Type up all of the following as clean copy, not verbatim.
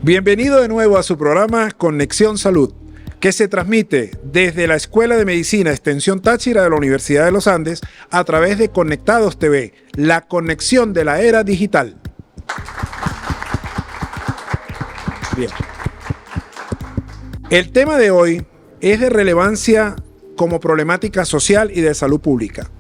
Bienvenido de nuevo a su programa Conexión Salud, que se transmite desde la Escuela de Medicina Extensión Táchira de la Universidad de los Andes a través de Conectados TV, la conexión de la era digital. Bien. El tema de hoy es de relevancia como problemática social y de salud pública.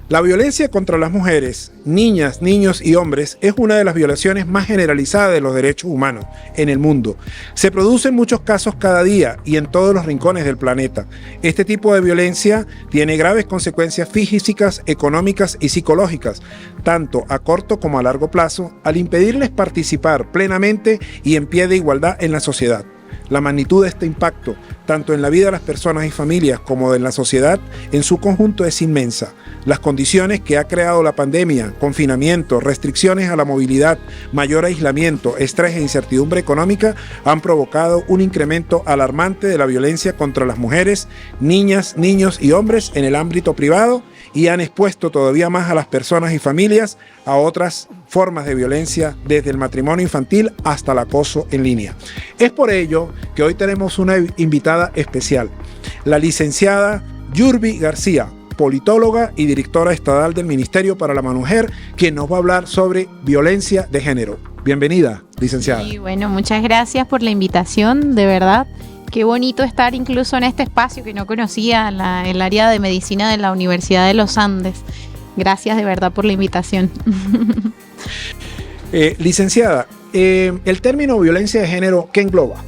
La violencia contra las mujeres, niñas, niños y hombres es una de las violaciones más generalizadas de los derechos humanos en el mundo. Se producen muchos casos cada día y en todos los rincones del planeta. Este tipo de violencia tiene graves consecuencias físicas, económicas y psicológicas, tanto a corto como a largo plazo, al impedirles participar plenamente y en pie de igualdad en la sociedad. La magnitud de este impacto, tanto en la vida de las personas y familias como en la sociedad en su conjunto, es inmensa. Las condiciones que ha creado la pandemia, confinamiento, restricciones a la movilidad, mayor aislamiento, estrés e incertidumbre económica han provocado un incremento alarmante de la violencia contra las mujeres, niñas, niños y hombres en el ámbito privado y han expuesto todavía más a las personas y familias a otras formas de violencia, desde el matrimonio infantil hasta el acoso en línea. Es por ello que hoy tenemos una invitada especial, la licenciada Yurbi García, politóloga y directora estatal del Ministerio para la Mujer, quien nos va a hablar sobre violencia de género. Bienvenida, licenciada. Sí, bueno, muchas gracias por la invitación, de verdad. Qué bonito estar incluso en este espacio que no conocía, el área de medicina de la Universidad de los Andes. Gracias de verdad por la invitación. Licenciada, el término violencia de género, ¿qué engloba?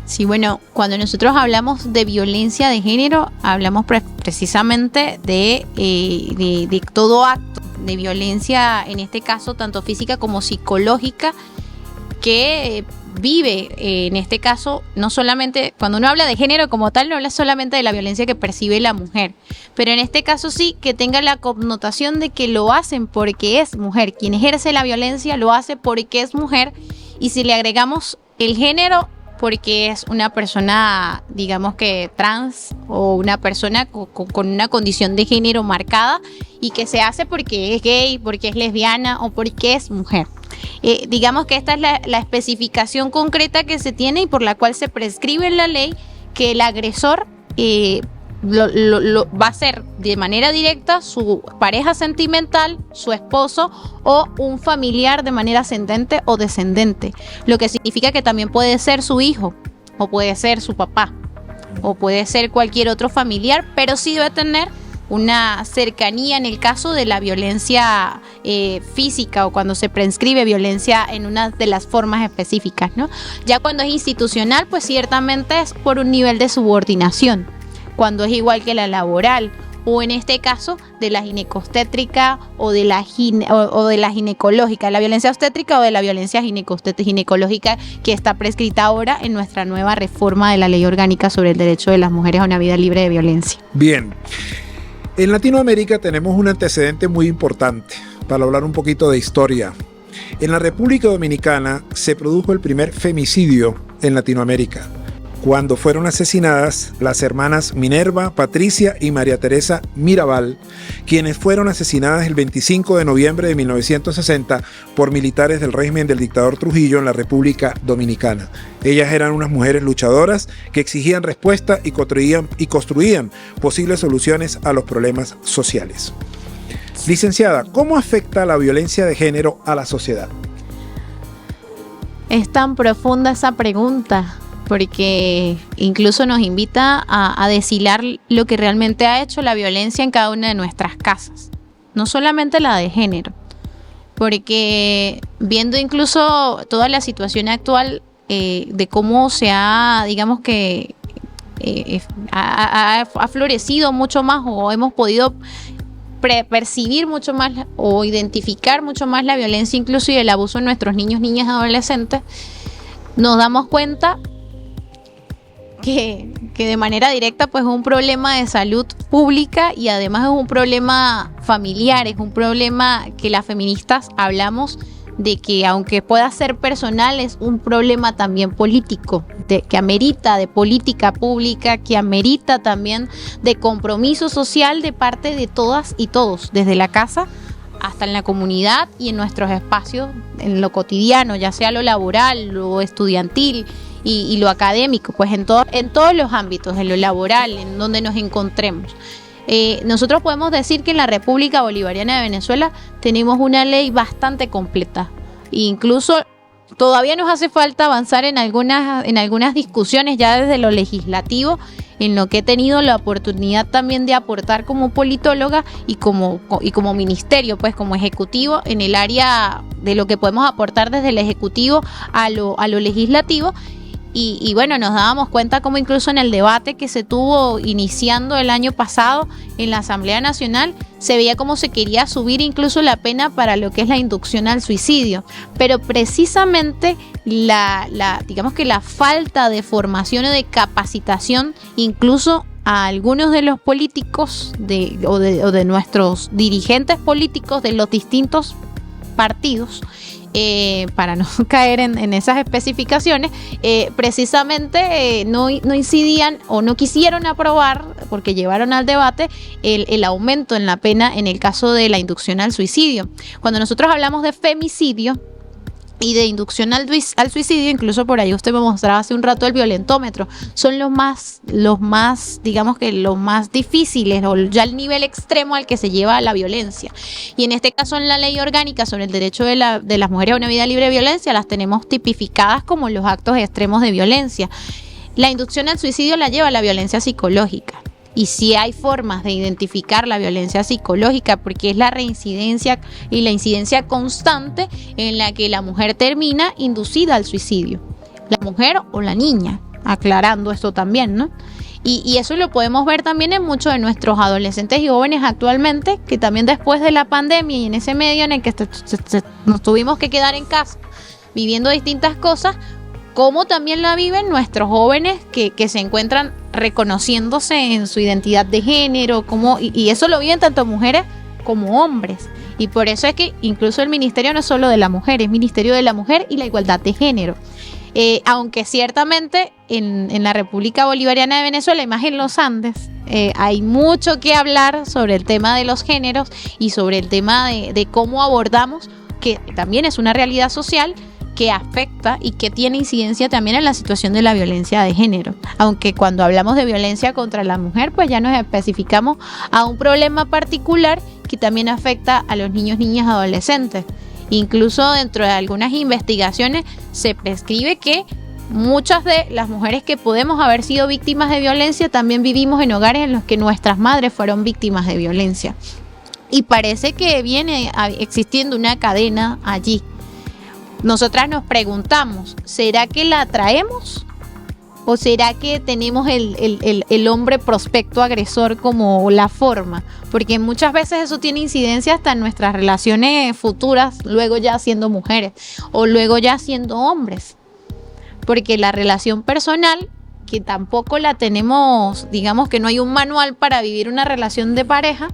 Sí, bueno, cuando nosotros hablamos de violencia de género, hablamos precisamente de todo acto de violencia, en este caso tanto física como psicológica, que vive, en este caso, no solamente, cuando uno habla de género como tal, no habla solamente de la violencia que percibe la mujer, pero en este caso sí que tenga la connotación de que lo hacen porque es mujer. Quien ejerce la violencia lo hace porque es mujer, y si le agregamos el género, porque es una persona, digamos que trans, o una persona con una condición de género marcada, y que se hace porque es gay, porque es lesbiana o porque es mujer. Digamos que esta es la especificación concreta que se tiene y por la cual se prescribe en la ley que el agresor va a ser de manera directa su pareja sentimental, su esposo o un familiar de manera ascendente o descendente, lo que significa que también puede ser su hijo o puede ser su papá o puede ser cualquier otro familiar, pero sí debe tener una cercanía en el caso de la violencia física, o cuando se prescribe violencia en una de las formas específicas, ¿no? Ya cuando es institucional, pues ciertamente es por un nivel de subordinación, cuando es igual que la laboral, o en este caso de la ginecostétrica o de la ginecológica, la violencia obstétrica o de la violencia ginecológica, que está prescrita ahora en nuestra nueva reforma de la Ley Orgánica sobre el Derecho de las Mujeres a una Vida Libre de Violencia. Bien. En Latinoamérica tenemos un antecedente muy importante, para hablar un poquito de historia. En la República Dominicana se produjo el primer femicidio en Latinoamérica, cuando fueron asesinadas las hermanas Minerva, Patricia y María Teresa Mirabal, quienes fueron asesinadas el 25 de noviembre de 1960 por militares del régimen del dictador Trujillo en la República Dominicana. Ellas eran unas mujeres luchadoras que exigían respuesta y construían posibles soluciones a los problemas sociales. Licenciada, ¿cómo afecta la violencia de género a la sociedad? Es tan profunda esa pregunta, porque incluso nos invita a deshilar lo que realmente ha hecho la violencia en cada una de nuestras casas, no solamente la de género, porque viendo incluso toda la situación actual de cómo se ha, digamos que ha florecido mucho más, o hemos podido percibir mucho más o identificar mucho más la violencia incluso y el abuso en nuestros niños, niñas y adolescentes, nos damos cuenta que de manera directa pues es un problema de salud pública, y además es un problema familiar, es un problema que las feministas hablamos de que, aunque pueda ser personal, es un problema también político, que amerita de política pública, que amerita también de compromiso social de parte de todas y todos, desde la casa hasta en la comunidad y en nuestros espacios, en lo cotidiano, ya sea lo laboral, lo estudiantil y lo académico, pues en todos los ámbitos, en lo laboral, en donde nos encontremos. Nosotros podemos decir que en la República Bolivariana de Venezuela tenemos una ley bastante completa. Incluso todavía nos hace falta avanzar en algunas discusiones ya desde lo legislativo, en lo que he tenido la oportunidad también de aportar como politóloga y como ministerio, pues como ejecutivo, en el área de lo que podemos aportar desde el ejecutivo a lo legislativo. Y bueno, nos dábamos cuenta como incluso en el debate que se tuvo iniciando el año pasado en la Asamblea Nacional, se veía cómo se quería subir incluso la pena para lo que es la inducción al suicidio. Pero precisamente digamos que la falta de formación o de capacitación, incluso a algunos de los políticos o de nuestros dirigentes políticos de los distintos partidos, para no caer en esas especificaciones, precisamente no incidían o no quisieron aprobar, porque llevaron al debate el aumento en la pena en el caso de la inducción al suicidio. Cuando nosotros hablamos de femicidio y de inducción al suicidio, incluso por ahí usted me mostraba hace un rato el violentómetro, son los más, digamos que los más difíciles, o ya el nivel extremo al que se lleva la violencia. Y en este caso, en la ley orgánica sobre el derecho de las mujeres a una vida libre de violencia, las tenemos tipificadas como los actos extremos de violencia. La inducción al suicidio la lleva la violencia psicológica. Y sí hay formas de identificar la violencia psicológica, porque es la reincidencia y la incidencia constante en la que la mujer termina inducida al suicidio. La mujer o la niña, aclarando esto también, ¿no? Y eso lo podemos ver también en muchos de nuestros adolescentes y jóvenes actualmente, que también después de la pandemia y en ese medio en el que nos tuvimos que quedar en casa viviendo distintas cosas, cómo también la viven nuestros jóvenes que se encuentran reconociéndose en su identidad de género, y eso lo viven tanto mujeres como hombres. Y por eso es que incluso el ministerio no es solo de la mujer, es Ministerio de la Mujer y la Igualdad de Género. Aunque ciertamente en la República Bolivariana de Venezuela y más en los Andes, hay mucho que hablar sobre el tema de los géneros y sobre el tema de cómo abordamos, que también es una realidad social que afecta y que tiene incidencia también en la situación de la violencia de género. Aunque cuando hablamos de violencia contra la mujer, pues ya nos especificamos a un problema particular que también afecta a los niños, niñas, adolescentes. Incluso dentro de algunas investigaciones se prescribe que muchas de las mujeres que podemos haber sido víctimas de violencia también vivimos en hogares en los que nuestras madres fueron víctimas de violencia. Y parece que viene existiendo una cadena allí. Nosotras nos preguntamos, ¿será que la atraemos? ¿O será que tenemos el hombre prospecto agresor como la forma? Porque muchas veces eso tiene incidencia hasta en nuestras relaciones futuras, luego ya siendo mujeres o luego ya siendo hombres. Porque la relación personal, que tampoco la tenemos, digamos que no hay un manual para vivir una relación de pareja,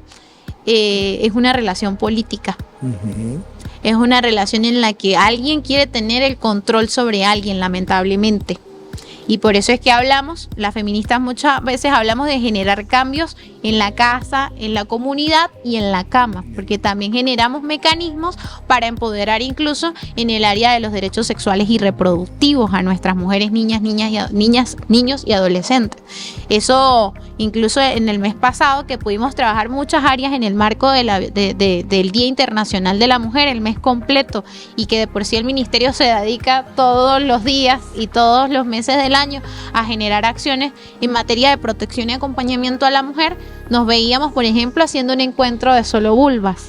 es una relación política. Uh-huh. Es una relación en la que alguien quiere tener el control sobre alguien, lamentablemente. Y por eso es que las feministas muchas veces hablamos de generar cambios en la casa, en la comunidad y en la cama, porque también generamos mecanismos para empoderar incluso en el área de los derechos sexuales y reproductivos a nuestras mujeres, niños y adolescentes. Eso incluso en el mes pasado, que pudimos trabajar muchas áreas en el marco del Día Internacional de la Mujer, el mes completo, y que de por sí el ministerio se dedica todos los días y todos los meses del año a generar acciones en materia de protección y acompañamiento a la mujer. Nos veíamos, por ejemplo, haciendo un encuentro de solo vulvas,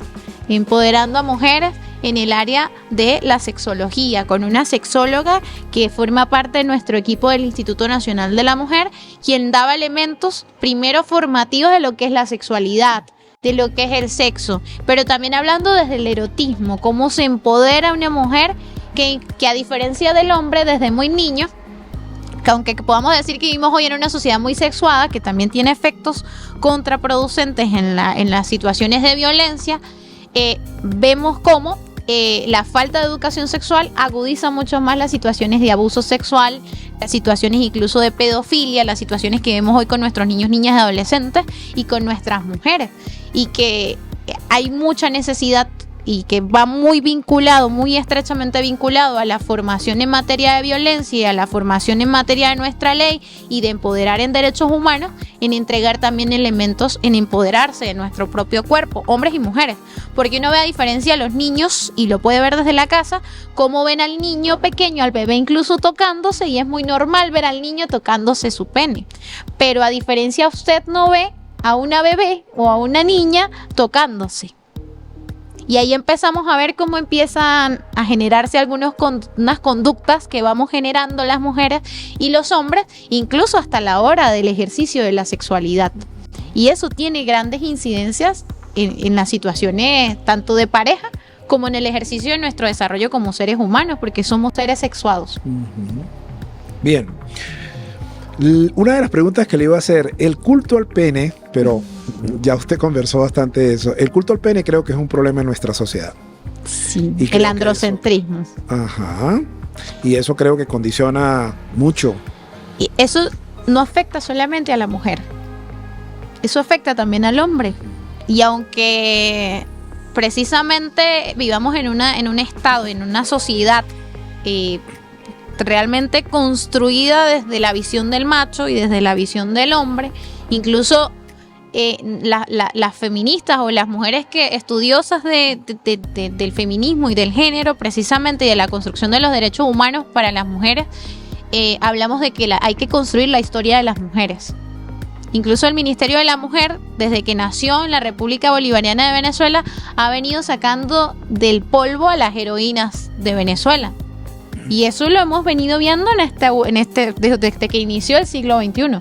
empoderando a mujeres en el área de la sexología, con una sexóloga que forma parte de nuestro equipo del Instituto Nacional de la Mujer, quien daba elementos primero formativos de lo que es la sexualidad, de lo que es el sexo, pero también hablando desde el erotismo, cómo se empodera a una mujer que a diferencia del hombre desde muy niño, que aunque podamos decir que vivimos hoy en una sociedad muy sexuada, que también tiene efectos contraproducentes en las situaciones de violencia, vemos cómo la falta de educación sexual agudiza mucho más las situaciones de abuso sexual, las situaciones incluso de pedofilia, las situaciones que vemos hoy con nuestros niños, niñas y adolescentes y con nuestras mujeres, y que hay mucha necesidad y que va muy vinculado, muy estrechamente vinculado a la formación en materia de violencia y a la formación en materia de nuestra ley y de empoderar en derechos humanos, en entregar también elementos en empoderarse de nuestro propio cuerpo, hombres y mujeres, porque uno ve a diferencia a los niños, y lo puede ver desde la casa, cómo ven al niño pequeño, al bebé incluso tocándose, y es muy normal ver al niño tocándose su pene, pero a diferencia usted no ve a una bebé o a una niña tocándose. Y ahí empezamos a ver cómo empiezan a generarse unas conductas que vamos generando las mujeres y los hombres, incluso hasta la hora del ejercicio de la sexualidad. Y eso tiene grandes incidencias en las situaciones tanto de pareja como en el ejercicio de nuestro desarrollo como seres humanos, porque somos seres sexuados. Bien. Una de las preguntas que le iba a hacer, el culto al pene, pero ya usted conversó bastante de eso. El culto al pene creo que es un problema en nuestra sociedad. Sí, el androcentrismo. Ajá. Y eso creo que condiciona mucho. Y eso no afecta solamente a la mujer. Eso afecta también al hombre. Y aunque precisamente vivamos en un estado, en una sociedad realmente construida desde la visión del macho y desde la visión del hombre, incluso las feministas o las mujeres estudiosas del feminismo y del género, precisamente, y de la construcción de los derechos humanos para las mujeres, hablamos de que hay que construir la historia de las mujeres. Incluso el Ministerio de la Mujer, desde que nació en la República Bolivariana de Venezuela, ha venido sacando del polvo a las heroínas de Venezuela. Y eso lo hemos venido viendo desde que inició el siglo XXI.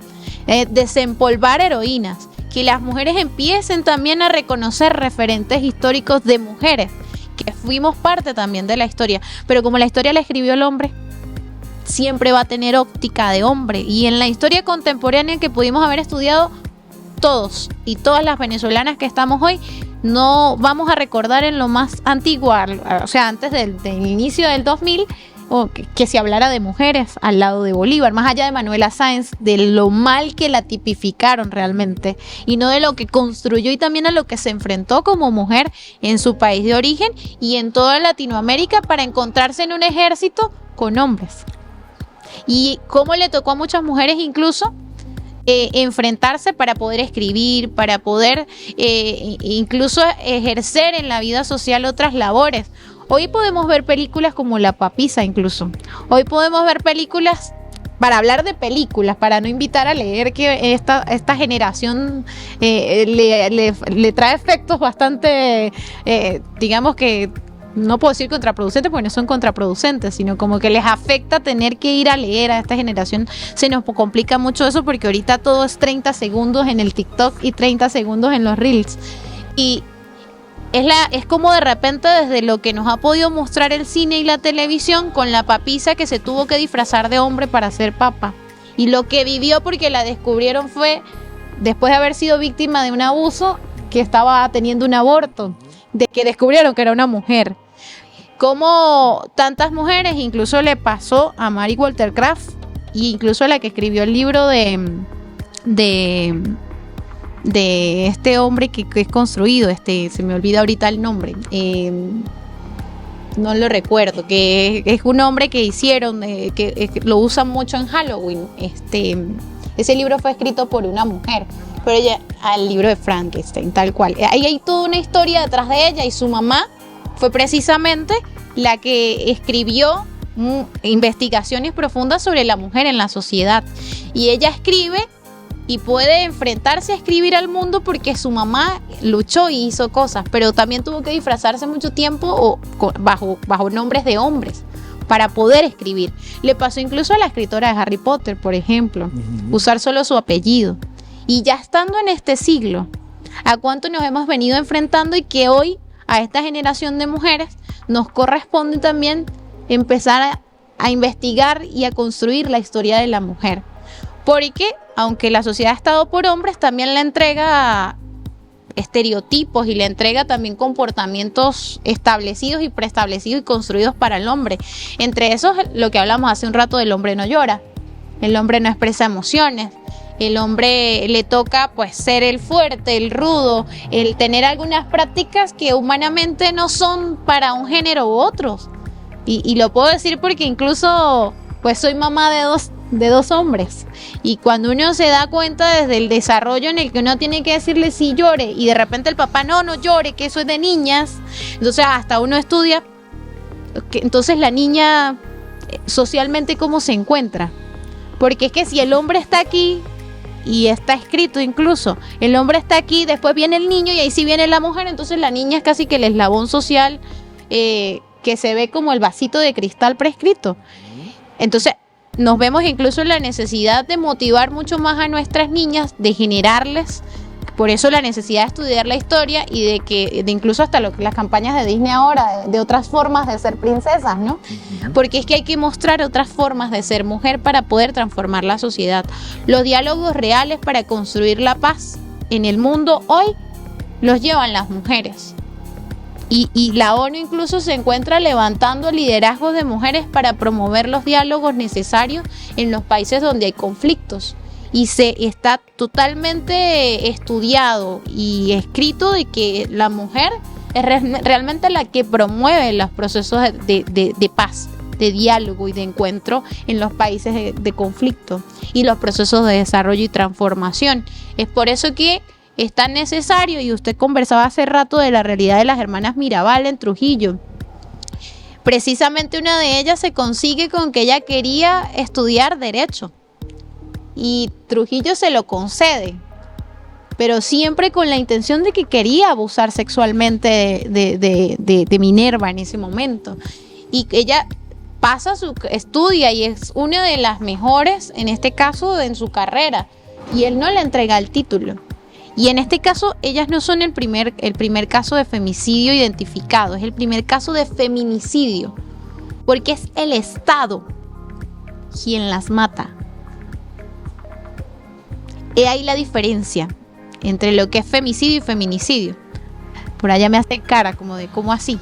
Desempolvar heroínas, que las mujeres empiecen también a reconocer referentes históricos de mujeres, que fuimos parte también de la historia. Pero como la historia la escribió el hombre, siempre va a tener óptica de hombre. Y en la historia contemporánea que pudimos haber estudiado todos y todas las venezolanas que estamos hoy, no vamos a recordar en lo más antiguo, o sea, antes del inicio del 2000, o que se hablara de mujeres al lado de Bolívar, más allá de Manuela Sáenz, de lo mal que la tipificaron realmente, y no de lo que construyó y también a lo que se enfrentó como mujer en su país de origen y en toda Latinoamérica para encontrarse en un ejército con hombres. Y cómo le tocó a muchas mujeres incluso enfrentarse para poder escribir, para poder incluso ejercer en la vida social otras labores. Hoy podemos ver películas como La Papisa incluso. Hoy podemos ver películas, para hablar de películas, para no invitar a leer, que esta generación le trae efectos bastante, digamos que, no puedo decir contraproducentes porque no son contraproducentes, sino como que les afecta tener que ir a leer. A esta generación se nos complica mucho eso porque ahorita todo es 30 segundos en el TikTok y 30 segundos en los Reels. Y es como de repente desde lo que nos ha podido mostrar el cine y la televisión, con la papisa que se tuvo que disfrazar de hombre para ser papa. Y lo que vivió porque la descubrieron fue, después de haber sido víctima de un abuso, que estaba teniendo un aborto, de que descubrieron que era una mujer. Como tantas mujeres, incluso le pasó a Mary Wollstonecraft, e incluso a la que escribió el libro de este hombre que es construido, se me olvida ahorita el nombre, no lo recuerdo, que es un hombre que hicieron, que lo usan mucho en Halloween. Ese libro fue escrito por una mujer, pero ella, al libro de Frankenstein, tal cual. Ahí hay toda una historia detrás de ella, y su mamá fue precisamente la que escribió investigaciones profundas sobre la mujer en la sociedad. Y ella escribe y puede enfrentarse a escribir al mundo porque su mamá luchó y hizo cosas, pero también tuvo que disfrazarse mucho tiempo bajo nombres de hombres para poder escribir. Le pasó incluso a la escritora de Harry Potter, por ejemplo, usar solo su apellido. Y ya estando en este siglo, ¿a cuánto nos hemos venido enfrentando? Y que hoy, a esta generación de mujeres, nos corresponde también empezar a investigar y a construir la historia de la mujer. Porque, aunque la sociedad ha estado por hombres, también le entrega estereotipos y le entrega también comportamientos establecidos y preestablecidos y construidos para el hombre. Entre esos, lo que hablamos hace un rato del hombre no llora, el hombre no expresa emociones, el hombre le toca pues ser el fuerte, el rudo, el tener algunas prácticas que humanamente no son para un género u otros. Y lo puedo decir porque incluso pues soy mamá de dos hombres, y cuando uno se da cuenta desde el desarrollo en el que uno tiene que decirle sí llore, y de repente el papá no llore, que eso es de niñas, entonces hasta uno estudia que entonces la niña socialmente cómo se encuentra, porque es que si el hombre está aquí, y está escrito incluso, el hombre está aquí, después viene el niño y ahí sí viene la mujer, entonces la niña es casi que el eslabón social que se ve como el vasito de cristal prescrito. Entonces nos vemos incluso en la necesidad de motivar mucho más a nuestras niñas, de generarles, por eso la necesidad de estudiar la historia y de incluso hasta las campañas de Disney ahora, de otras formas de ser princesas, ¿no? Porque es que hay que mostrar otras formas de ser mujer para poder transformar la sociedad. Los diálogos reales para construir la paz en el mundo hoy los llevan las mujeres. Y la ONU incluso se encuentra levantando liderazgos de mujeres para promover los diálogos necesarios en los países donde hay conflictos. Y se está totalmente estudiado y escrito de que la mujer es realmente la que promueve los procesos de paz, de diálogo y de encuentro en los países de conflicto y los procesos de desarrollo y transformación. Es por eso que es tan necesario, y usted conversaba hace rato de la realidad de las hermanas Mirabal en Trujillo. Precisamente una de ellas se consigue con que ella quería estudiar Derecho y Trujillo se lo concede, pero siempre con la intención de que quería abusar sexualmente de Minerva en ese momento. Y ella estudia y es una de las mejores, en este caso, en su carrera, y él no le entrega el título. Y en este caso, ellas no son el primer caso de femicidio identificado, es el primer caso de feminicidio, porque es el Estado quien las mata. He ahí la diferencia entre lo que es femicidio y feminicidio. Por allá me hace cara como de ¿cómo así?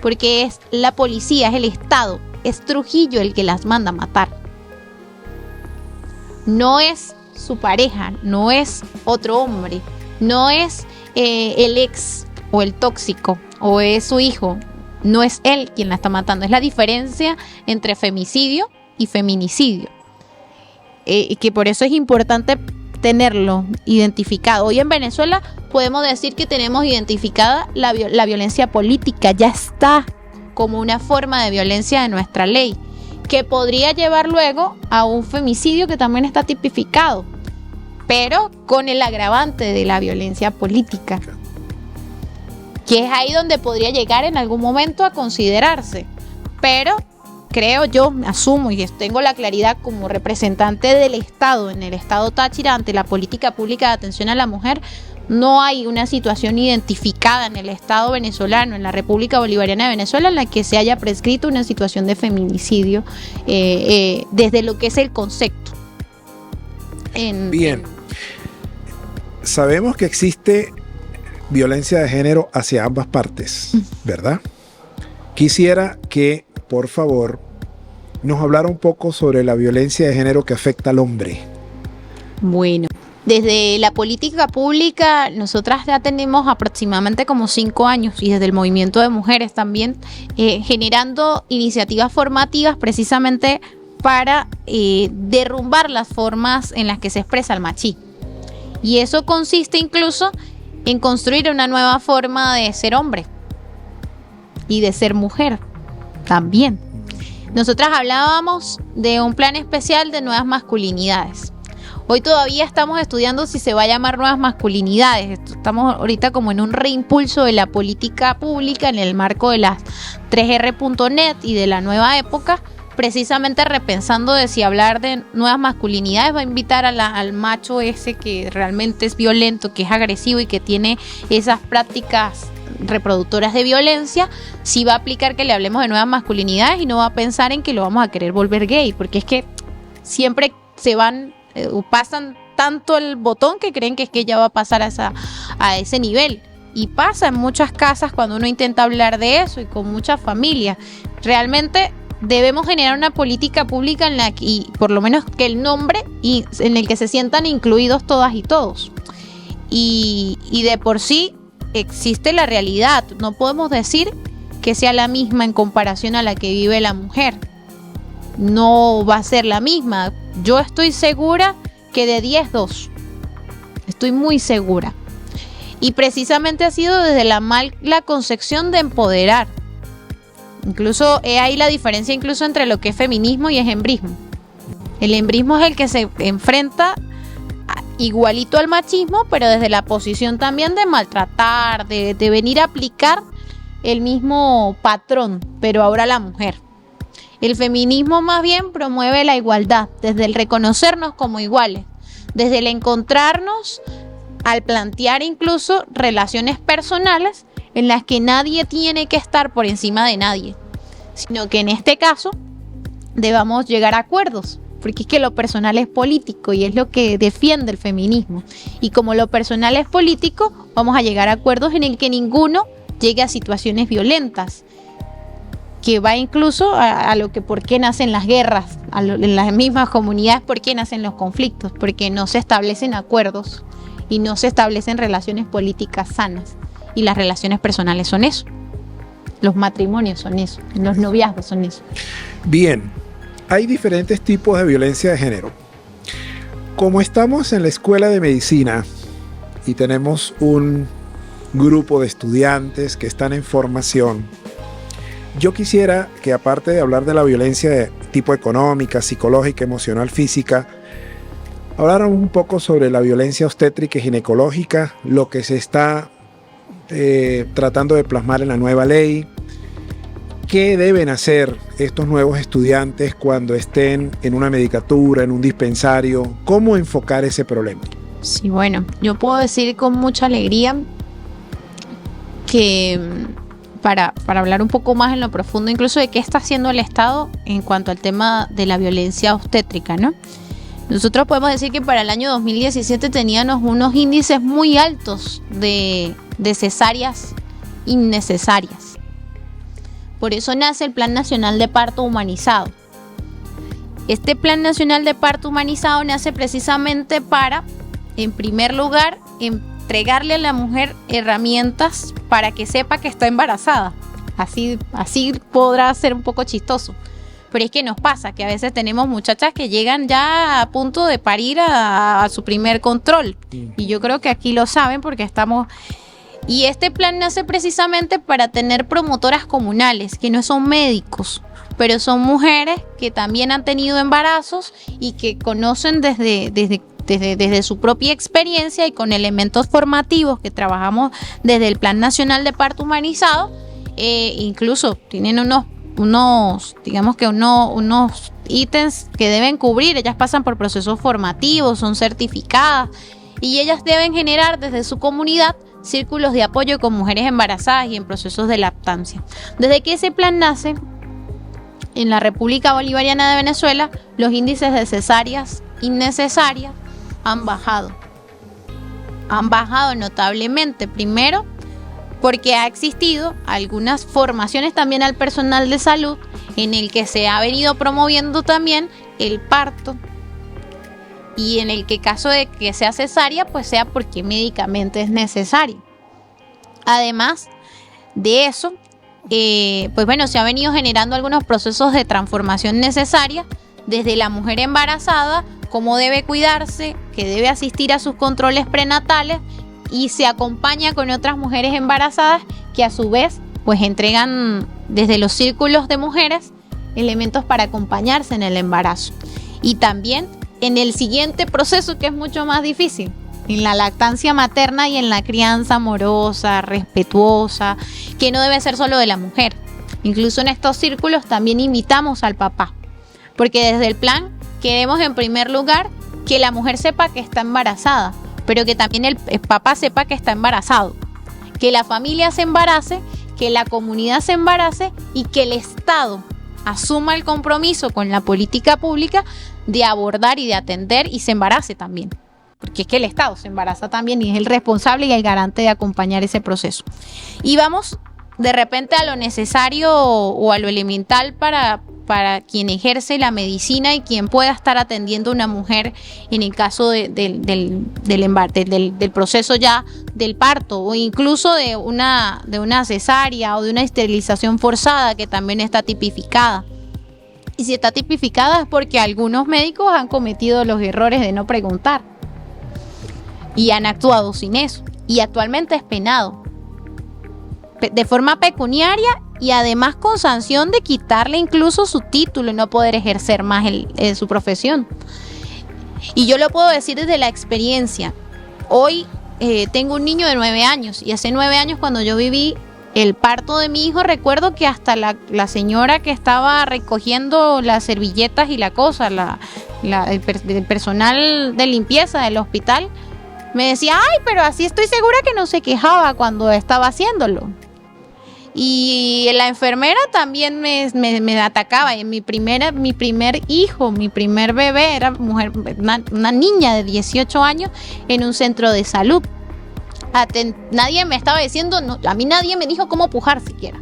Porque es la policía, es el Estado, es Trujillo el que las manda a matar. No es su pareja, no es otro hombre, no es el ex o el tóxico o es su hijo, no es él quien la está matando. Es la diferencia entre femicidio y feminicidio, que por eso es importante tenerlo identificado. Hoy en Venezuela podemos decir que tenemos identificada la violencia política, ya está como una forma de violencia de nuestra ley, que podría llevar luego a un femicidio que también está tipificado, pero con el agravante de la violencia política, que es ahí donde podría llegar en algún momento a considerarse. Pero creo yo, asumo y tengo la claridad como representante del Estado, en el Estado Táchira, ante la política pública de atención a la mujer, no hay una situación identificada en el Estado venezolano, en la República Bolivariana de Venezuela, en la que se haya prescrito una situación de feminicidio desde lo que es el concepto. Bien, sabemos que existe violencia de género hacia ambas partes, ¿verdad? Quisiera que, por favor, nos hablara un poco sobre la violencia de género que afecta al hombre. Bueno, desde la política pública nosotras ya tenemos aproximadamente como 5 años, y desde el movimiento de mujeres también, generando iniciativas formativas precisamente para derrumbar las formas en las que se expresa el machismo. Y eso consiste incluso en construir una nueva forma de ser hombre y de ser mujer también. Nosotras hablábamos de un plan especial de nuevas masculinidades. Hoy todavía estamos estudiando si se va a llamar nuevas masculinidades. Estamos ahorita como en un reimpulso de la política pública en el marco de las 3R.net y de la nueva época, precisamente repensando de si hablar de nuevas masculinidades va a invitar al macho ese que realmente es violento, que es agresivo y que tiene esas prácticas reproductoras de violencia, si va a aplicar que le hablemos de nuevas masculinidades y no va a pensar en que lo vamos a querer volver gay, porque es que siempre se van pasan tanto el botón que creen que es que ya va a pasar a ese nivel, y pasa en muchas casas cuando uno intenta hablar de eso y con muchas familias. Realmente debemos generar una política pública en la que, y por lo menos que el nombre y en el que se sientan incluidos todas y todos. Y de por sí existe la realidad. No podemos decir que sea la misma en comparación a la que vive la mujer. No va a ser la misma. Yo estoy segura que de 10, 2. Estoy muy segura. Y precisamente ha sido desde la mala concepción de empoderar. Incluso ahí la diferencia incluso entre lo que es feminismo y es hembrismo. El hembrismo es el que se enfrenta igualito al machismo, pero desde la posición también de maltratar, de venir a aplicar el mismo patrón, pero ahora la mujer. El feminismo más bien promueve la igualdad, desde el reconocernos como iguales, desde el encontrarnos al plantear incluso relaciones personales en las que nadie tiene que estar por encima de nadie, sino que en este caso debamos llegar a acuerdos, porque es que lo personal es político y es lo que defiende el feminismo. Y como lo personal es político, vamos a llegar a acuerdos en el que ninguno llegue a situaciones violentas, que va incluso a lo que por qué nacen las guerras, en las mismas comunidades, por qué nacen los conflictos, porque no se establecen acuerdos y no se establecen relaciones políticas sanas. Y las relaciones personales son eso. Los matrimonios son eso. Los noviazgos son eso. Bien, hay diferentes tipos de violencia de género. Como estamos en la escuela de medicina y tenemos un grupo de estudiantes que están en formación, yo quisiera que, aparte de hablar de la violencia de tipo económica, psicológica, emocional, física, hablaran un poco sobre la violencia obstétrica y ginecológica, lo que se está tratando de plasmar en la nueva ley, qué deben hacer estos nuevos estudiantes cuando estén en una medicatura, en un dispensario, cómo enfocar ese problema. Sí, bueno, yo puedo decir con mucha alegría que para hablar un poco más en lo profundo, incluso de qué está haciendo el Estado en cuanto al tema de la violencia obstétrica, ¿no? Nosotros podemos decir que para el año 2017 teníamos unos índices muy altos de cesáreas innecesarias. Por eso nace el Plan Nacional de Parto Humanizado. Este Plan Nacional de Parto Humanizado nace precisamente para, en primer lugar, entregarle a la mujer herramientas para que sepa que está embarazada. Así podrá ser un poco chistoso. Pero es que nos pasa que a veces tenemos muchachas que llegan ya a punto de parir a su primer control. Y yo creo que aquí lo saben porque estamos... Y este plan nace precisamente para tener promotoras comunales, que no son médicos, pero son mujeres que también han tenido embarazos y que conocen desde su propia experiencia y con elementos formativos que trabajamos desde el Plan Nacional de Parto Humanizado. Incluso tienen unos ítems que deben cubrir. Ellas pasan por procesos formativos, son certificadas y ellas deben generar desde su comunidad círculos de apoyo con mujeres embarazadas y en procesos de lactancia. Desde que ese plan nace, en la República Bolivariana de Venezuela, los índices de cesáreas innecesarias han bajado. Han bajado notablemente. Primero, porque ha existido algunas formaciones también al personal de salud en el que se ha venido promoviendo también el parto y en el que caso de que sea cesárea, pues sea porque médicamente es necesario. Además de eso, pues bueno, se ha venido generando algunos procesos de transformación necesaria desde la mujer embarazada, cómo debe cuidarse, que debe asistir a sus controles prenatales y se acompaña con otras mujeres embarazadas que a su vez pues entregan desde los círculos de mujeres elementos para acompañarse en el embarazo. Y también en el siguiente proceso, que es mucho más difícil, en la lactancia materna y en la crianza amorosa, respetuosa, que no debe ser solo de la mujer. Incluso en estos círculos también invitamos al papá, porque desde el plan queremos en primer lugar que la mujer sepa que está embarazada, pero que también el papá sepa que está embarazado, que la familia se embarace, que la comunidad se embarace y que el Estado asuma el compromiso con la política pública de abordar y de atender y se embarace también, porque es que el Estado se embaraza también y es el responsable y el garante de acompañar ese proceso. Y vamos de repente a lo necesario o a lo elemental para para quien ejerce la medicina y quien pueda estar atendiendo a una mujer en el caso del proceso ya del parto, o incluso de una cesárea o de una esterilización forzada, que también está tipificada. Y si está tipificada es porque algunos médicos han cometido los errores de no preguntar y han actuado sin eso, y actualmente es penado de forma pecuniaria y además con sanción de quitarle incluso su título y no poder ejercer más su profesión. Y yo lo puedo decir desde la experiencia. Hoy tengo un niño de 9 años y hace 9 años, cuando yo viví el parto de mi hijo, recuerdo que hasta la señora que estaba recogiendo las servilletas y la cosa, el personal de limpieza del hospital, me decía, ay, pero así estoy segura que no se quejaba cuando estaba haciéndolo. Y la enfermera también me atacaba. Y mi primer hijo, mi primer bebé, era una niña de 18 años en un centro de salud. Nadie me estaba diciendo, no, a mí nadie me dijo cómo pujar siquiera,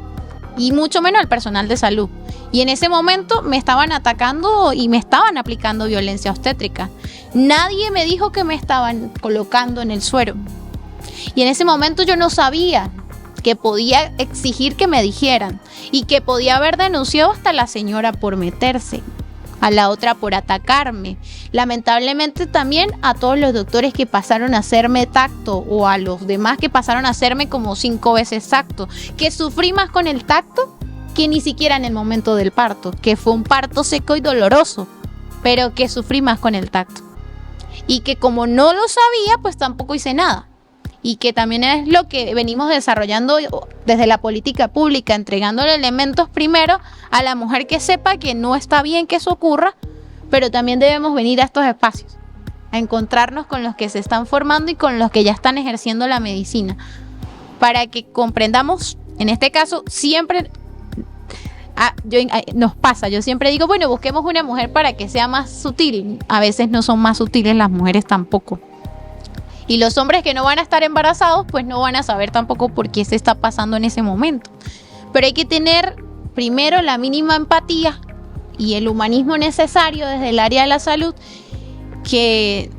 y mucho menos el personal de salud. Y en ese momento me estaban atacando y me estaban aplicando violencia obstétrica. Nadie me dijo que me estaban colocando en el suero. Y en ese momento yo no sabía que podía exigir que me dijeran, y que podía haber denunciado hasta la señora por meterse, a la otra por atacarme. Lamentablemente también a todos los doctores que pasaron a hacerme tacto, o a los demás que pasaron a hacerme como 5 veces tacto, que sufrí más con el tacto que ni siquiera en el momento del parto, que fue un parto seco y doloroso, pero que sufrí más con el tacto. Y que como no lo sabía, pues tampoco hice nada. Y que también es lo que venimos desarrollando desde la política pública, entregándole elementos primero a la mujer que sepa que no está bien que eso ocurra, pero también debemos venir a estos espacios, a encontrarnos con los que se están formando y con los que ya están ejerciendo la medicina, para que comprendamos, en este caso, siempre nos pasa, yo siempre digo, bueno, busquemos una mujer para que sea más sutil. A veces no son más sutiles las mujeres tampoco. Y los hombres que no van a estar embarazados, pues no van a saber tampoco por qué se está pasando en ese momento. Pero hay que tener primero la mínima empatía y el humanismo necesario desde el área de la salud, que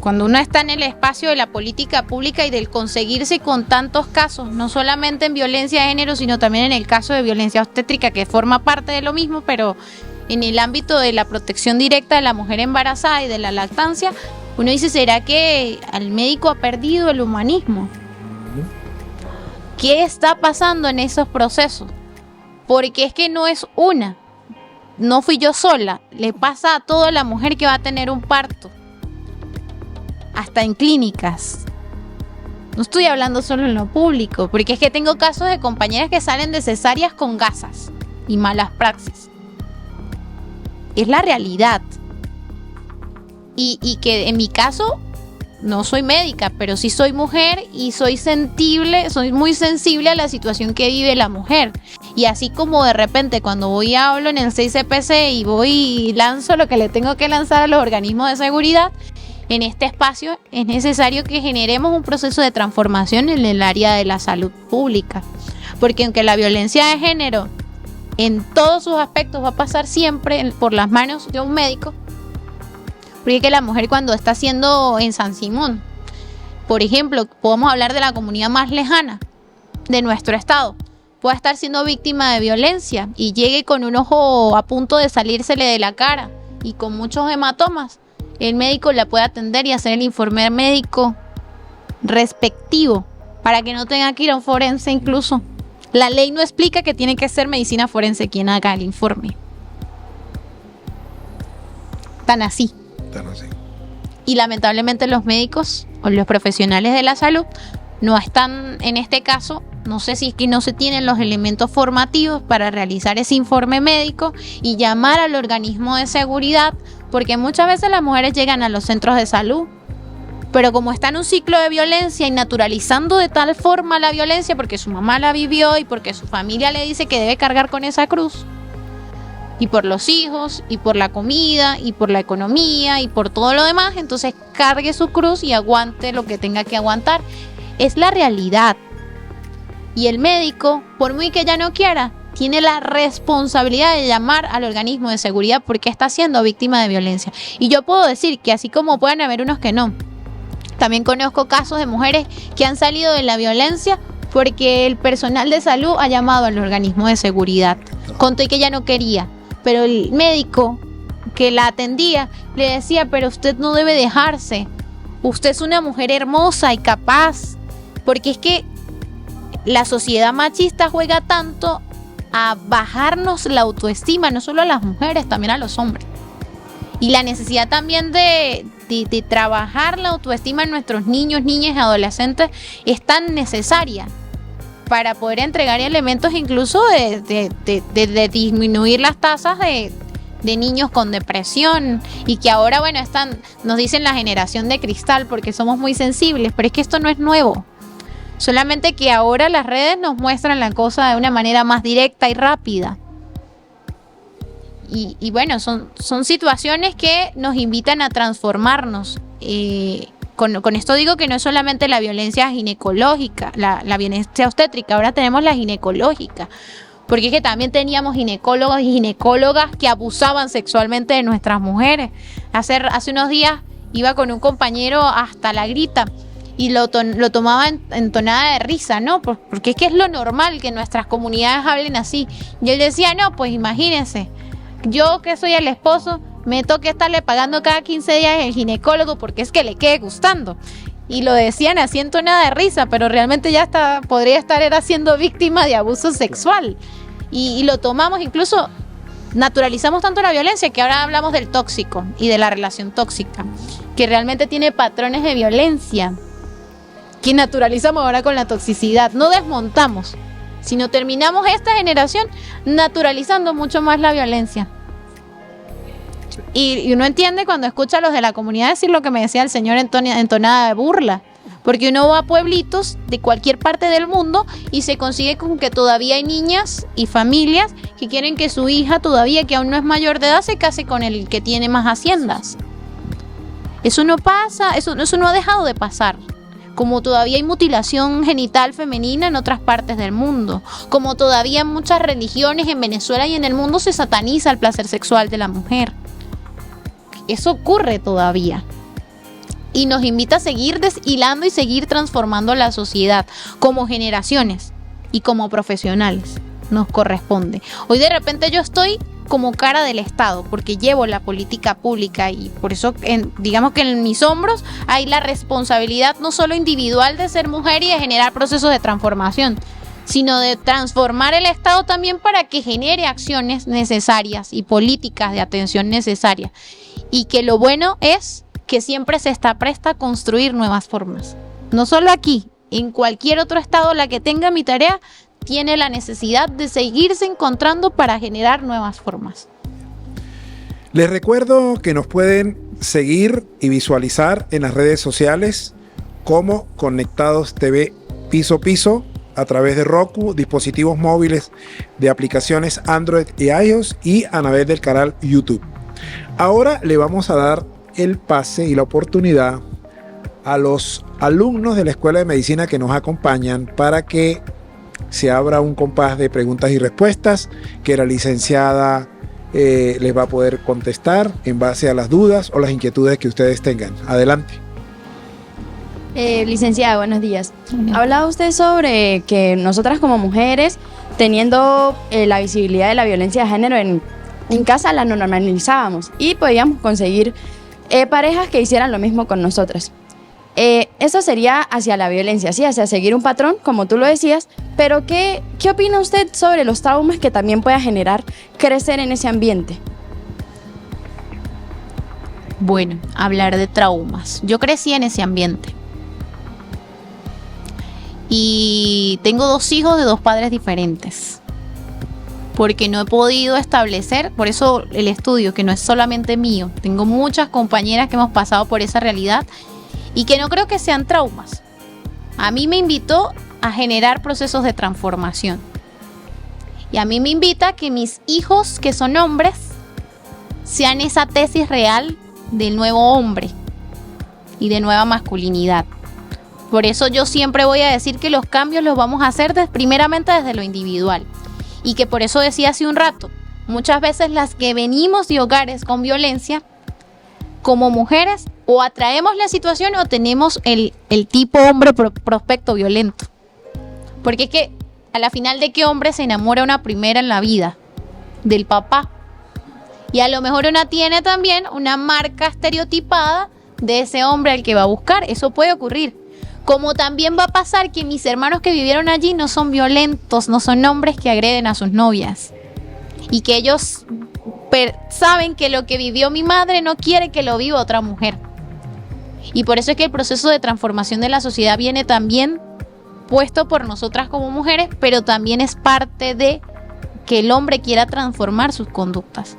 cuando uno está en el espacio de la política pública y del conseguirse con tantos casos, no solamente en violencia de género, sino también en el caso de violencia obstétrica, que forma parte de lo mismo, pero en el ámbito de la protección directa de la mujer embarazada y de la lactancia, uno dice, ¿será que el médico ha perdido el humanismo? ¿Qué está pasando en esos procesos? Porque es que no es una, no fui yo sola, le pasa a toda la mujer que va a tener un parto, hasta en clínicas. No estoy hablando solo en lo público, porque es que tengo casos de compañeras que salen de cesáreas con gasas y malas praxis. Es la realidad. Y que en mi caso no soy médica, pero sí soy mujer y soy muy sensible a la situación que vive la mujer. Y así como de repente cuando voy y hablo en el 6CPC y voy y lanzo lo que le tengo que lanzar a los organismos de seguridad, en este espacio es necesario que generemos un proceso de transformación en el área de la salud pública. Porque aunque la violencia de género en todos sus aspectos va a pasar siempre por las manos de un médico, porque que la mujer cuando está haciendo en San Simón, por ejemplo, podemos hablar de la comunidad más lejana de nuestro estado, pueda estar siendo víctima de violencia y llegue con un ojo a punto de salírsele de la cara y con muchos hematomas, el médico la puede atender y hacer el informe médico respectivo para que no tenga que ir a un forense incluso. La ley no explica que tiene que ser medicina forense quien haga el informe. Tan así. Y lamentablemente los médicos o los profesionales de la salud no están, en este caso, no sé si es que no se tienen los elementos formativos para realizar ese informe médico y llamar al organismo de seguridad, porque muchas veces las mujeres llegan a los centros de salud, pero como está en un ciclo de violencia y naturalizando de tal forma la violencia porque su mamá la vivió y porque su familia le dice que debe cargar con esa cruz, y por los hijos, y por la comida, y por la economía, y por todo lo demás, entonces cargue su cruz y aguante lo que tenga que aguantar. Es la realidad. Y el médico, por muy que ella no quiera, tiene la responsabilidad de llamar al organismo de seguridad porque está siendo víctima de violencia. Y yo puedo decir que así como pueden haber unos que no, también conozco casos de mujeres que han salido de la violencia porque el personal de salud ha llamado al organismo de seguridad. Contó que ella no quería, pero el médico que la atendía le decía, pero usted no debe dejarse. Usted es una mujer hermosa y capaz. Porque es que la sociedad machista juega tanto a bajarnos la autoestima, no solo a las mujeres, también a los hombres. Y la necesidad también de trabajar la autoestima en nuestros niños, niñas y adolescentes es tan necesaria para poder entregar elementos incluso de disminuir las tasas de niños con depresión, y que ahora, bueno, nos dicen la generación de cristal porque somos muy sensibles, pero es que esto no es nuevo. Solamente que ahora las redes nos muestran la cosa de una manera más directa y rápida. Y bueno, son situaciones que nos invitan a transformarnos. Con esto digo que no es solamente la violencia ginecológica, la violencia obstétrica, ahora tenemos la ginecológica. Porque es que también teníamos ginecólogos y ginecólogas que abusaban sexualmente de nuestras mujeres. Hace unos días iba con un compañero hasta La Grita y lo tomaba en tonada de risa, ¿no? Porque es que es lo normal que nuestras comunidades hablen así. Y él decía, no, pues imagínense, yo que soy el esposo, me toca estarle pagando cada 15 días el ginecólogo porque es que le quede gustando. Y lo decían así en tonada de risa, pero realmente podría estar siendo víctima de abuso sexual. Y lo tomamos, incluso naturalizamos tanto la violencia que ahora hablamos del tóxico y de la relación tóxica, que realmente tiene patrones de violencia, que naturalizamos ahora con la toxicidad. No desmontamos, sino terminamos esta generación naturalizando mucho más la violencia. Y uno entiende cuando escucha a los de la comunidad decir lo que me decía el señor en tonada de burla. Porque uno va a pueblitos de cualquier parte del mundo y se consigue con que todavía hay niñas y familias que quieren que su hija todavía, que aún no es mayor de edad, se case con el que tiene más haciendas. Eso no pasa, eso no ha dejado de pasar. Como todavía hay mutilación genital femenina en otras partes del mundo. Como todavía en muchas religiones en Venezuela y en el mundo se sataniza el placer sexual de la mujer. Eso ocurre todavía. Y nos invita a seguir deshilando y seguir transformando la sociedad como generaciones y como profesionales. Nos corresponde. Hoy de repente yo estoy como cara del Estado porque llevo la política pública y por eso digamos que en mis hombros hay la responsabilidad no solo individual de ser mujer y de generar procesos de transformación, sino de transformar el Estado también para que genere acciones necesarias y políticas de atención necesarias. Y que lo bueno es que siempre se está presta a construir nuevas formas. No solo aquí, en cualquier otro estado, la que tenga mi tarea tiene la necesidad de seguirse encontrando para generar nuevas formas. Les recuerdo que nos pueden seguir y visualizar en las redes sociales como Conectados TV Piso Piso a través de Roku, dispositivos móviles de aplicaciones Android y iOS y a través del canal YouTube. Ahora le vamos a dar el pase y la oportunidad a los alumnos de la Escuela de Medicina que nos acompañan para que se abra un compás de preguntas y respuestas que la licenciada les va a poder contestar en base a las dudas o las inquietudes que ustedes tengan. Adelante. Licenciada, buenos días. Hablaba usted sobre que nosotras como mujeres, teniendo la visibilidad de la violencia de género en casa, la normalizábamos y podíamos conseguir parejas que hicieran lo mismo con nosotras. Eso sería hacia la violencia, ¿sí? Hacia seguir un patrón, como tú lo decías, pero ¿qué opina usted sobre los traumas que también pueda generar crecer en ese ambiente? Bueno, hablar de traumas. Yo crecí en ese ambiente. Y tengo 2 hijos de 2 padres diferentes. Porque no he podido establecer, por eso el estudio, que no es solamente mío. Tengo muchas compañeras que hemos pasado por esa realidad y que no creo que sean traumas. A mí me invitó a generar procesos de transformación. Y a mí me invita a que mis hijos, que son hombres, sean esa tesis real del nuevo hombre y de nueva masculinidad. Por eso yo siempre voy a decir que los cambios los vamos a hacer primeramente desde lo individual. Y que por eso decía hace un rato, muchas veces las que venimos de hogares con violencia, como mujeres, o atraemos la situación o tenemos el tipo hombre prospecto violento. Porque es que a la final, ¿de qué hombre se enamora una primera en la vida? Del papá. Y a lo mejor una tiene también una marca estereotipada de ese hombre al que va a buscar. Eso puede ocurrir. Como también va a pasar que mis hermanos que vivieron allí no son violentos, no son hombres que agreden a sus novias. Y que ellos saben que lo que vivió mi madre no quiere que lo viva otra mujer. Y por eso es que el proceso de transformación de la sociedad viene también puesto por nosotras como mujeres, pero también es parte de que el hombre quiera transformar sus conductas.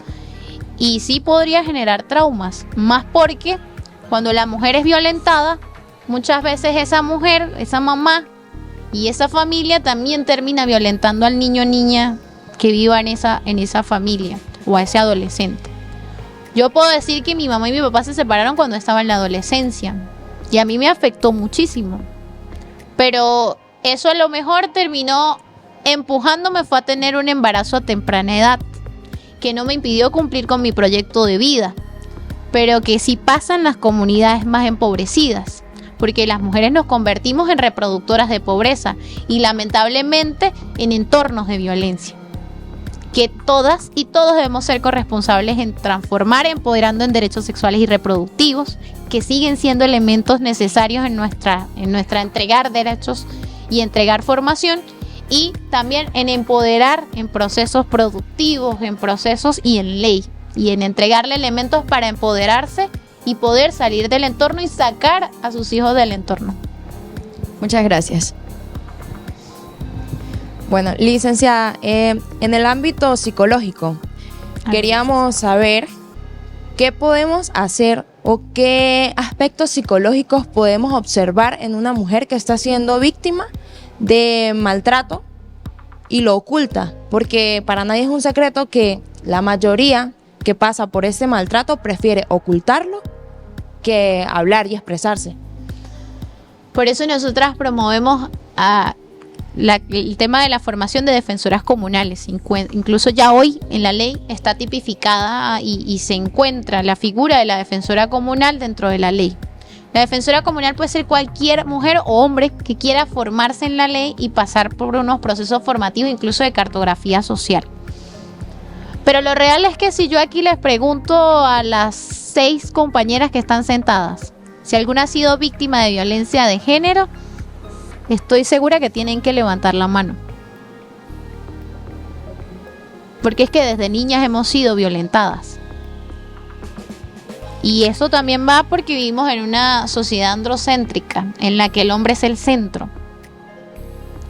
Y sí podría generar traumas, más porque cuando la mujer es violentada, muchas veces esa mujer, esa mamá y esa familia también termina violentando al niño o niña que viva en esa familia o a ese adolescente. Yo puedo decir que mi mamá y mi papá se separaron cuando estaba en la adolescencia y a mí me afectó muchísimo. Pero eso a lo mejor terminó empujándome fue a tener un embarazo a temprana edad, que no me impidió cumplir con mi proyecto de vida, pero que sí pasa en las comunidades más empobrecidas, porque las mujeres nos convertimos en reproductoras de pobreza y lamentablemente en entornos de violencia, que todas y todos debemos ser corresponsables en transformar, empoderando en derechos sexuales y reproductivos, que siguen siendo elementos necesarios en nuestra entregar derechos y entregar formación, y también en empoderar en procesos productivos, en procesos y en ley, y en entregarle elementos para empoderarse y poder salir del entorno y sacar a sus hijos del entorno. Muchas gracias. Bueno, licenciada, en el ámbito psicológico, queríamos saber qué podemos hacer o qué aspectos psicológicos podemos observar en una mujer que está siendo víctima de maltrato y lo oculta, porque para nadie es un secreto que la mayoría que pasa por ese maltrato prefiere ocultarlo que hablar y expresarse. Por eso nosotras promovemos el tema de la formación de defensoras comunales. Incluso ya hoy en la ley está tipificada y se encuentra la figura de la defensora comunal dentro de la ley. La defensora comunal puede ser cualquier mujer o hombre que quiera formarse en la ley y pasar por unos procesos formativos, incluso de cartografía social. Pero lo real es que si yo aquí les pregunto a las 6 compañeras que están sentadas si alguna ha sido víctima de violencia de género, estoy segura que tienen que levantar la mano. Porque es que desde niñas hemos sido violentadas. Y eso también va porque vivimos en una sociedad androcéntrica, en la que el hombre es el centro.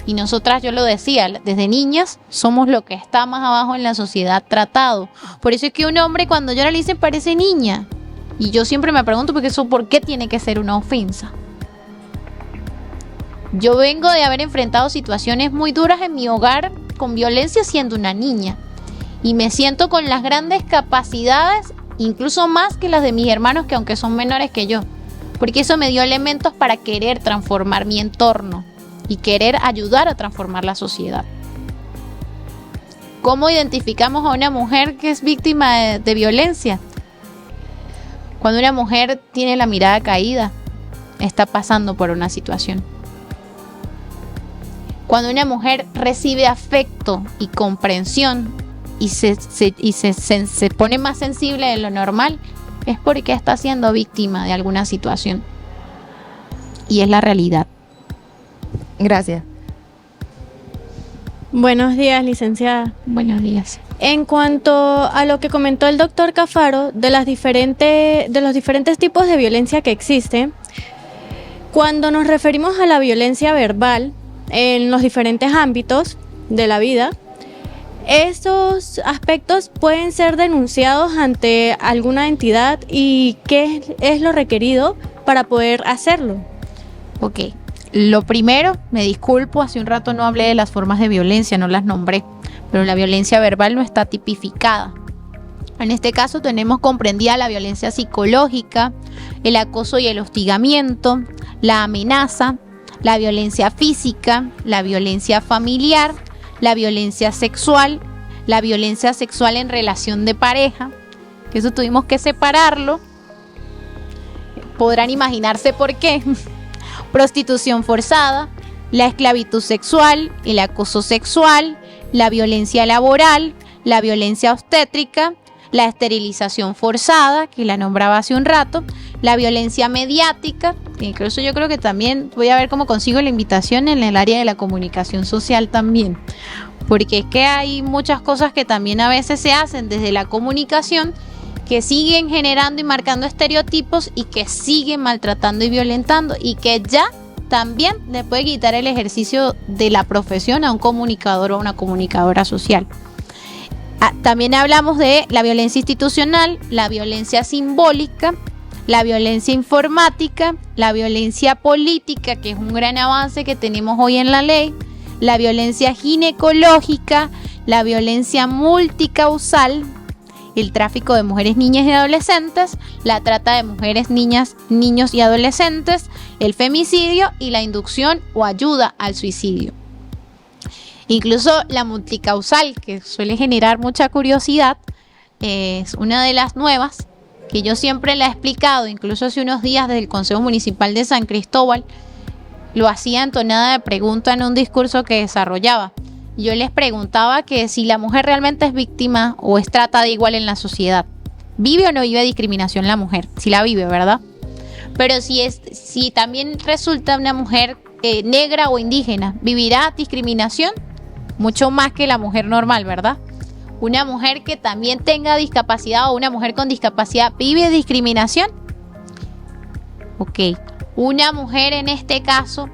Y nosotras, yo lo decía, desde niñas somos lo que está más abajo en la sociedad tratado. Por eso es que un hombre cuando llora le dicen parece niña. Y yo siempre me pregunto, porque eso, ¿por qué tiene que ser una ofensa? Yo vengo de haber enfrentado situaciones muy duras en mi hogar con violencia siendo una niña. Y me siento con las grandes capacidades, incluso más que las de mis hermanos, que aunque son menores que yo. Porque eso me dio elementos para querer transformar mi entorno y querer ayudar a transformar la sociedad. ¿Cómo identificamos a una mujer que es víctima de violencia? Cuando una mujer tiene la mirada caída, está pasando por una situación. Cuando una mujer recibe afecto y comprensión y se pone más sensible de lo normal, es porque está siendo víctima de alguna situación. Y es la realidad. Gracias. Buenos días, licenciada. Buenos días. En cuanto a lo que comentó el doctor Cafaro de los diferentes tipos de violencia que existen, cuando nos referimos a la violencia verbal en los diferentes ámbitos de la vida, estos aspectos pueden ser denunciados ante alguna entidad y ¿qué es lo requerido para poder hacerlo? Ok. Lo primero, me disculpo, hace un rato no hablé de las formas de violencia, no las nombré, pero la violencia verbal no está tipificada. En este caso tenemos comprendida la violencia psicológica, el acoso y el hostigamiento, la amenaza, la violencia física, la violencia familiar, la violencia sexual en relación de pareja, que eso tuvimos que separarlo. Podrán imaginarse por qué. Prostitución forzada, la esclavitud sexual, el acoso sexual, la violencia laboral, la violencia obstétrica, la esterilización forzada, que la nombraba hace un rato, la violencia mediática, que incluso yo creo que también voy a ver cómo consigo la invitación en el área de la comunicación social también, porque es que hay muchas cosas que también a veces se hacen desde la comunicación que siguen generando y marcando estereotipos y que siguen maltratando y violentando, y que ya también le puede quitar el ejercicio de la profesión a un comunicador o a una comunicadora social. También hablamos de la violencia institucional, la violencia simbólica, la violencia informática, la violencia política, que es un gran avance que tenemos hoy en la ley, la violencia ginecológica, la violencia multicausal, el tráfico de mujeres, niñas y adolescentes, la trata de mujeres, niñas, niños y adolescentes, el femicidio y la inducción o ayuda al suicidio. Incluso la multicausal, que suele generar mucha curiosidad, es una de las nuevas que yo siempre la he explicado, incluso hace unos días desde el Consejo Municipal de San Cristóbal, lo hacía en tonada de pregunta en un discurso que desarrollaba. Yo les preguntaba que si la mujer realmente es víctima o es tratada igual en la sociedad. ¿Vive o no vive discriminación la mujer? Si la vive, ¿verdad? Pero si también resulta una mujer negra o indígena, ¿vivirá discriminación? Mucho más que la mujer normal, ¿verdad? Una mujer que también tenga discapacidad o una mujer con discapacidad, ¿vive discriminación? Ok. Una mujer en este caso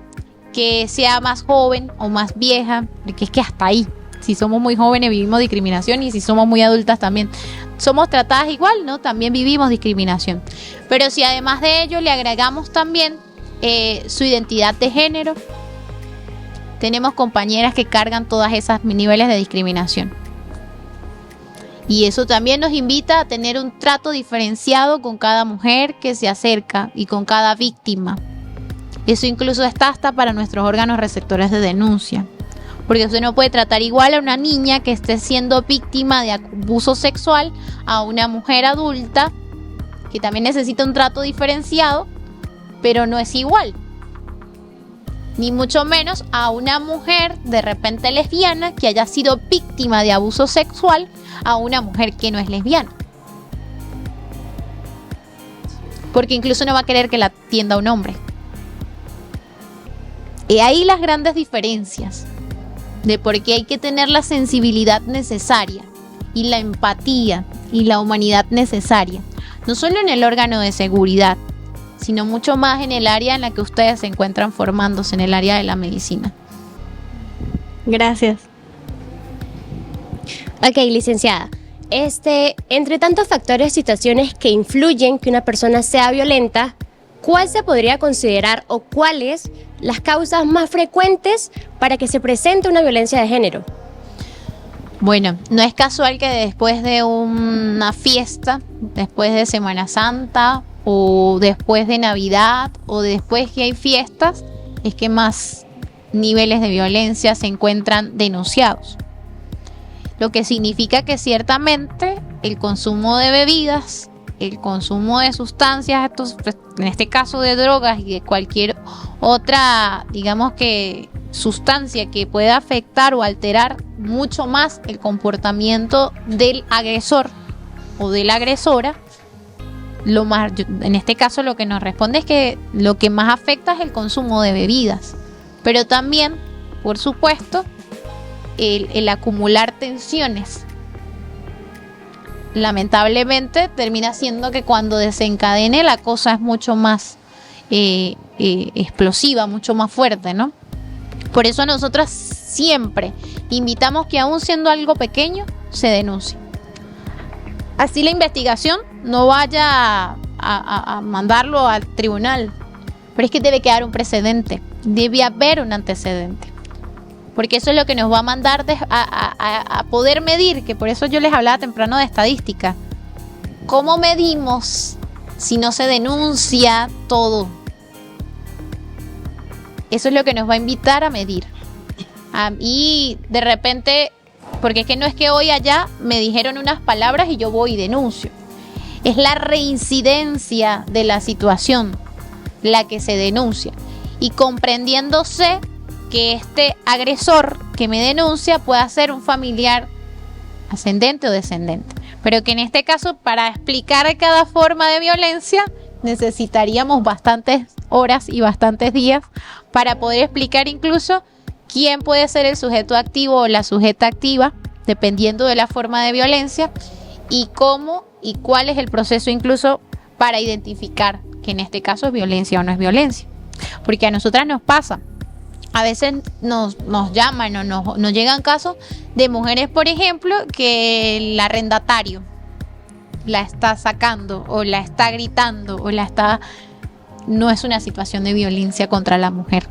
que sea más joven o más vieja, porque es que hasta ahí, si somos muy jóvenes vivimos discriminación, y si somos muy adultas también somos tratadas igual, ¿no? También vivimos discriminación. Pero si además de ello le agregamos también su identidad de género, tenemos compañeras que cargan todas esas niveles de discriminación. Y eso también nos invita a tener un trato diferenciado con cada mujer que se acerca y con cada víctima. Eso incluso está hasta para nuestros órganos receptores de denuncia. Porque usted no puede tratar igual a una niña que esté siendo víctima de abuso sexual a una mujer adulta que también necesita un trato diferenciado, pero no es igual. Ni mucho menos a una mujer de repente lesbiana que haya sido víctima de abuso sexual a una mujer que no es lesbiana. Porque incluso no va a querer que la atienda un hombre. Y ahí las grandes diferencias de por qué hay que tener la sensibilidad necesaria y la empatía y la humanidad necesaria, no solo en el órgano de seguridad, sino mucho más en el área en la que ustedes se encuentran formándose, en el área de la medicina. Gracias. Ok, licenciada. Entre tantos factores y situaciones que influyen que una persona sea violenta, ¿cuál se podría considerar o cuáles las causas más frecuentes para que se presente una violencia de género? Bueno, no es casual que después de una fiesta, después de Semana Santa o después de Navidad o después que hay fiestas, es que más niveles de violencia se encuentran denunciados. Lo que significa que ciertamente el consumo de bebidas, el consumo de sustancias, en este caso de drogas y de cualquier otra, digamos que sustancia que pueda afectar o alterar mucho más el comportamiento del agresor o de la agresora, en este caso lo que nos responde es que lo que más afecta es el consumo de bebidas, pero también, por supuesto, el acumular tensiones. Lamentablemente termina siendo que cuando desencadene la cosa es mucho más explosiva, mucho más fuerte, ¿no? Por eso nosotras siempre invitamos que aún siendo algo pequeño, se denuncie. Así la investigación no vaya a mandarlo al tribunal, pero es que debe quedar un precedente, debe haber un antecedente. Porque eso es lo que nos va a mandar a poder medir, que por eso yo les hablaba temprano de estadística. ¿Cómo medimos si no se denuncia todo? Eso es lo que nos va a invitar a medir. Y de repente, porque es que no es que hoy allá me dijeron unas palabras y yo voy y denuncio. Es la reincidencia de la situación la que se denuncia. Y comprendiéndose que este agresor que me denuncia pueda ser un familiar ascendente o descendente. Pero que en este caso, para explicar cada forma de violencia, necesitaríamos bastantes horas y bastantes días para poder explicar incluso quién puede ser el sujeto activo o la sujeta activa, dependiendo de la forma de violencia, y cómo y cuál es el proceso incluso para identificar que en este caso es violencia o no es violencia. Porque a nosotras nos pasa, a veces nos llaman o nos llegan casos de mujeres, por ejemplo, que el arrendatario la está sacando o la está gritando o no es una situación de violencia contra la mujer.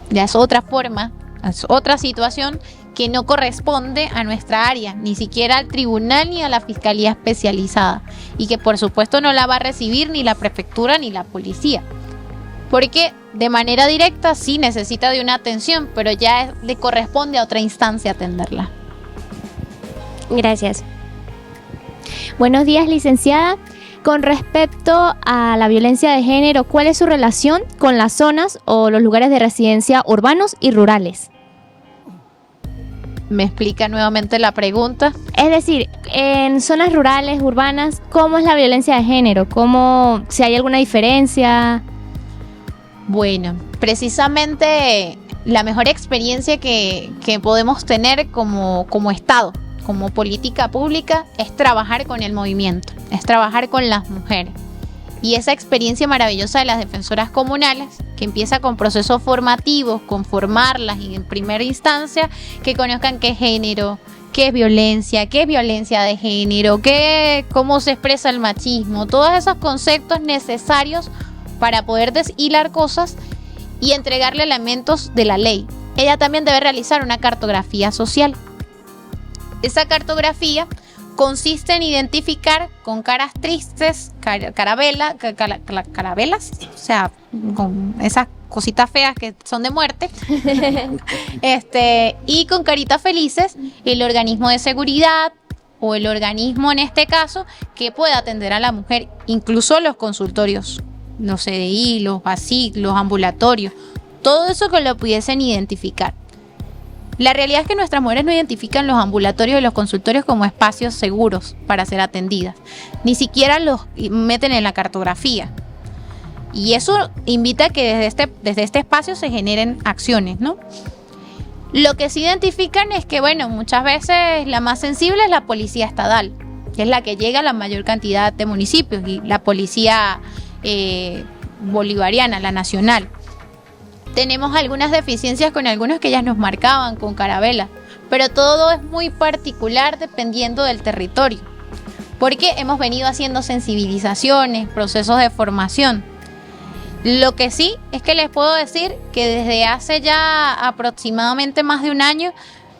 Ya es otra forma, es otra situación que no corresponde a nuestra área, ni siquiera al tribunal ni a la fiscalía especializada, y que por supuesto no la va a recibir ni la prefectura ni la policía, porque de manera directa sí necesita de una atención, pero ya le corresponde a otra instancia atenderla. Gracias. Buenos días, licenciada. Con respecto a la violencia de género, ¿cuál es su relación con las zonas o los lugares de residencia urbanos y rurales? ¿Me explica nuevamente la pregunta? Es decir, en zonas rurales, urbanas, ¿cómo es la violencia de género? Si hay alguna diferencia? Bueno, precisamente la mejor experiencia que podemos tener como Estado, como política pública, es trabajar con el movimiento, es trabajar con las mujeres. Y esa experiencia maravillosa de las defensoras comunales, que empieza con procesos formativos, con formarlas y en primera instancia que conozcan qué es género, qué es violencia de género, cómo se expresa el machismo, todos esos conceptos necesarios para poder deshilar cosas y entregarle elementos de la ley. Ella también debe realizar una cartografía social. Esa cartografía consiste en identificar con caras tristes, carabelas, o sea, con esas cositas feas que son de muerte, y con caritas felices, el organismo de seguridad o el organismo en este caso que pueda atender a la mujer, incluso los consultorios, los CDI, los ASIC, los ambulatorios, todo eso que lo pudiesen identificar. La realidad es que nuestras mujeres no identifican los ambulatorios y los consultorios como espacios seguros para ser atendidas. Ni siquiera los meten en la cartografía. Y eso invita a que desde este espacio se generen acciones, ¿no? Lo que sí identifican es que, bueno, muchas veces la más sensible es la policía estatal, que es la que llega a la mayor cantidad de municipios, y la policía bolivariana, la nacional. Tenemos algunas deficiencias con algunos que ellas nos marcaban con carabela, pero todo es muy particular dependiendo del territorio, porque hemos venido haciendo sensibilizaciones, procesos de formación. Lo que sí es que les puedo decir que desde hace ya aproximadamente más de un año,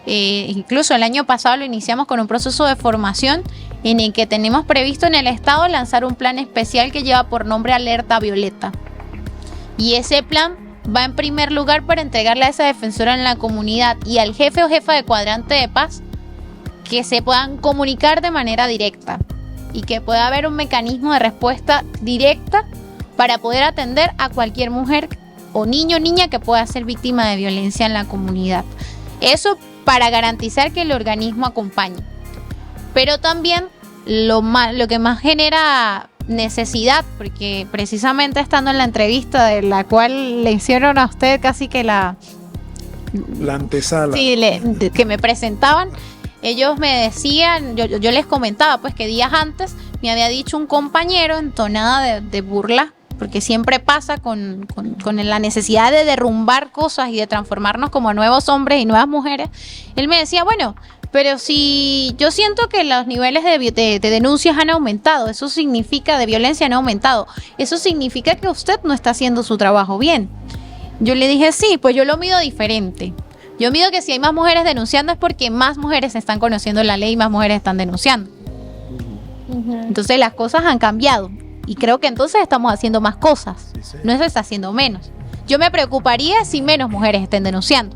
incluso el año pasado lo iniciamos con un proceso de formación en el que tenemos previsto en el Estado lanzar un plan especial que lleva por nombre Alerta Violeta. Y ese plan va en primer lugar para entregarle a esa defensora en la comunidad y al jefe o jefa de cuadrante de paz que se puedan comunicar de manera directa y que pueda haber un mecanismo de respuesta directa para poder atender a cualquier mujer o niño o niña que pueda ser víctima de violencia en la comunidad. Eso para garantizar que el organismo acompañe. Pero también lo que más genera necesidad, porque precisamente estando en la entrevista de la cual le hicieron a usted casi que la antesala, sí, que me presentaban, ellos me decían, yo les comentaba pues que días antes me había dicho un compañero en tonada de burla, porque siempre pasa con la necesidad de derrumbar cosas y de transformarnos como nuevos hombres y nuevas mujeres. Él me decía, bueno, pero si yo siento que los niveles de denuncias han aumentado, eso significa, de violencia han aumentado, eso significa que usted no está haciendo su trabajo bien. Yo le dije, sí, pues yo lo mido diferente. Yo mido que si hay más mujeres denunciando es porque más mujeres están conociendo la ley y más mujeres están denunciando. Entonces las cosas han cambiado y creo que entonces estamos haciendo más cosas, no se está haciendo menos. Yo me preocuparía si menos mujeres estén denunciando,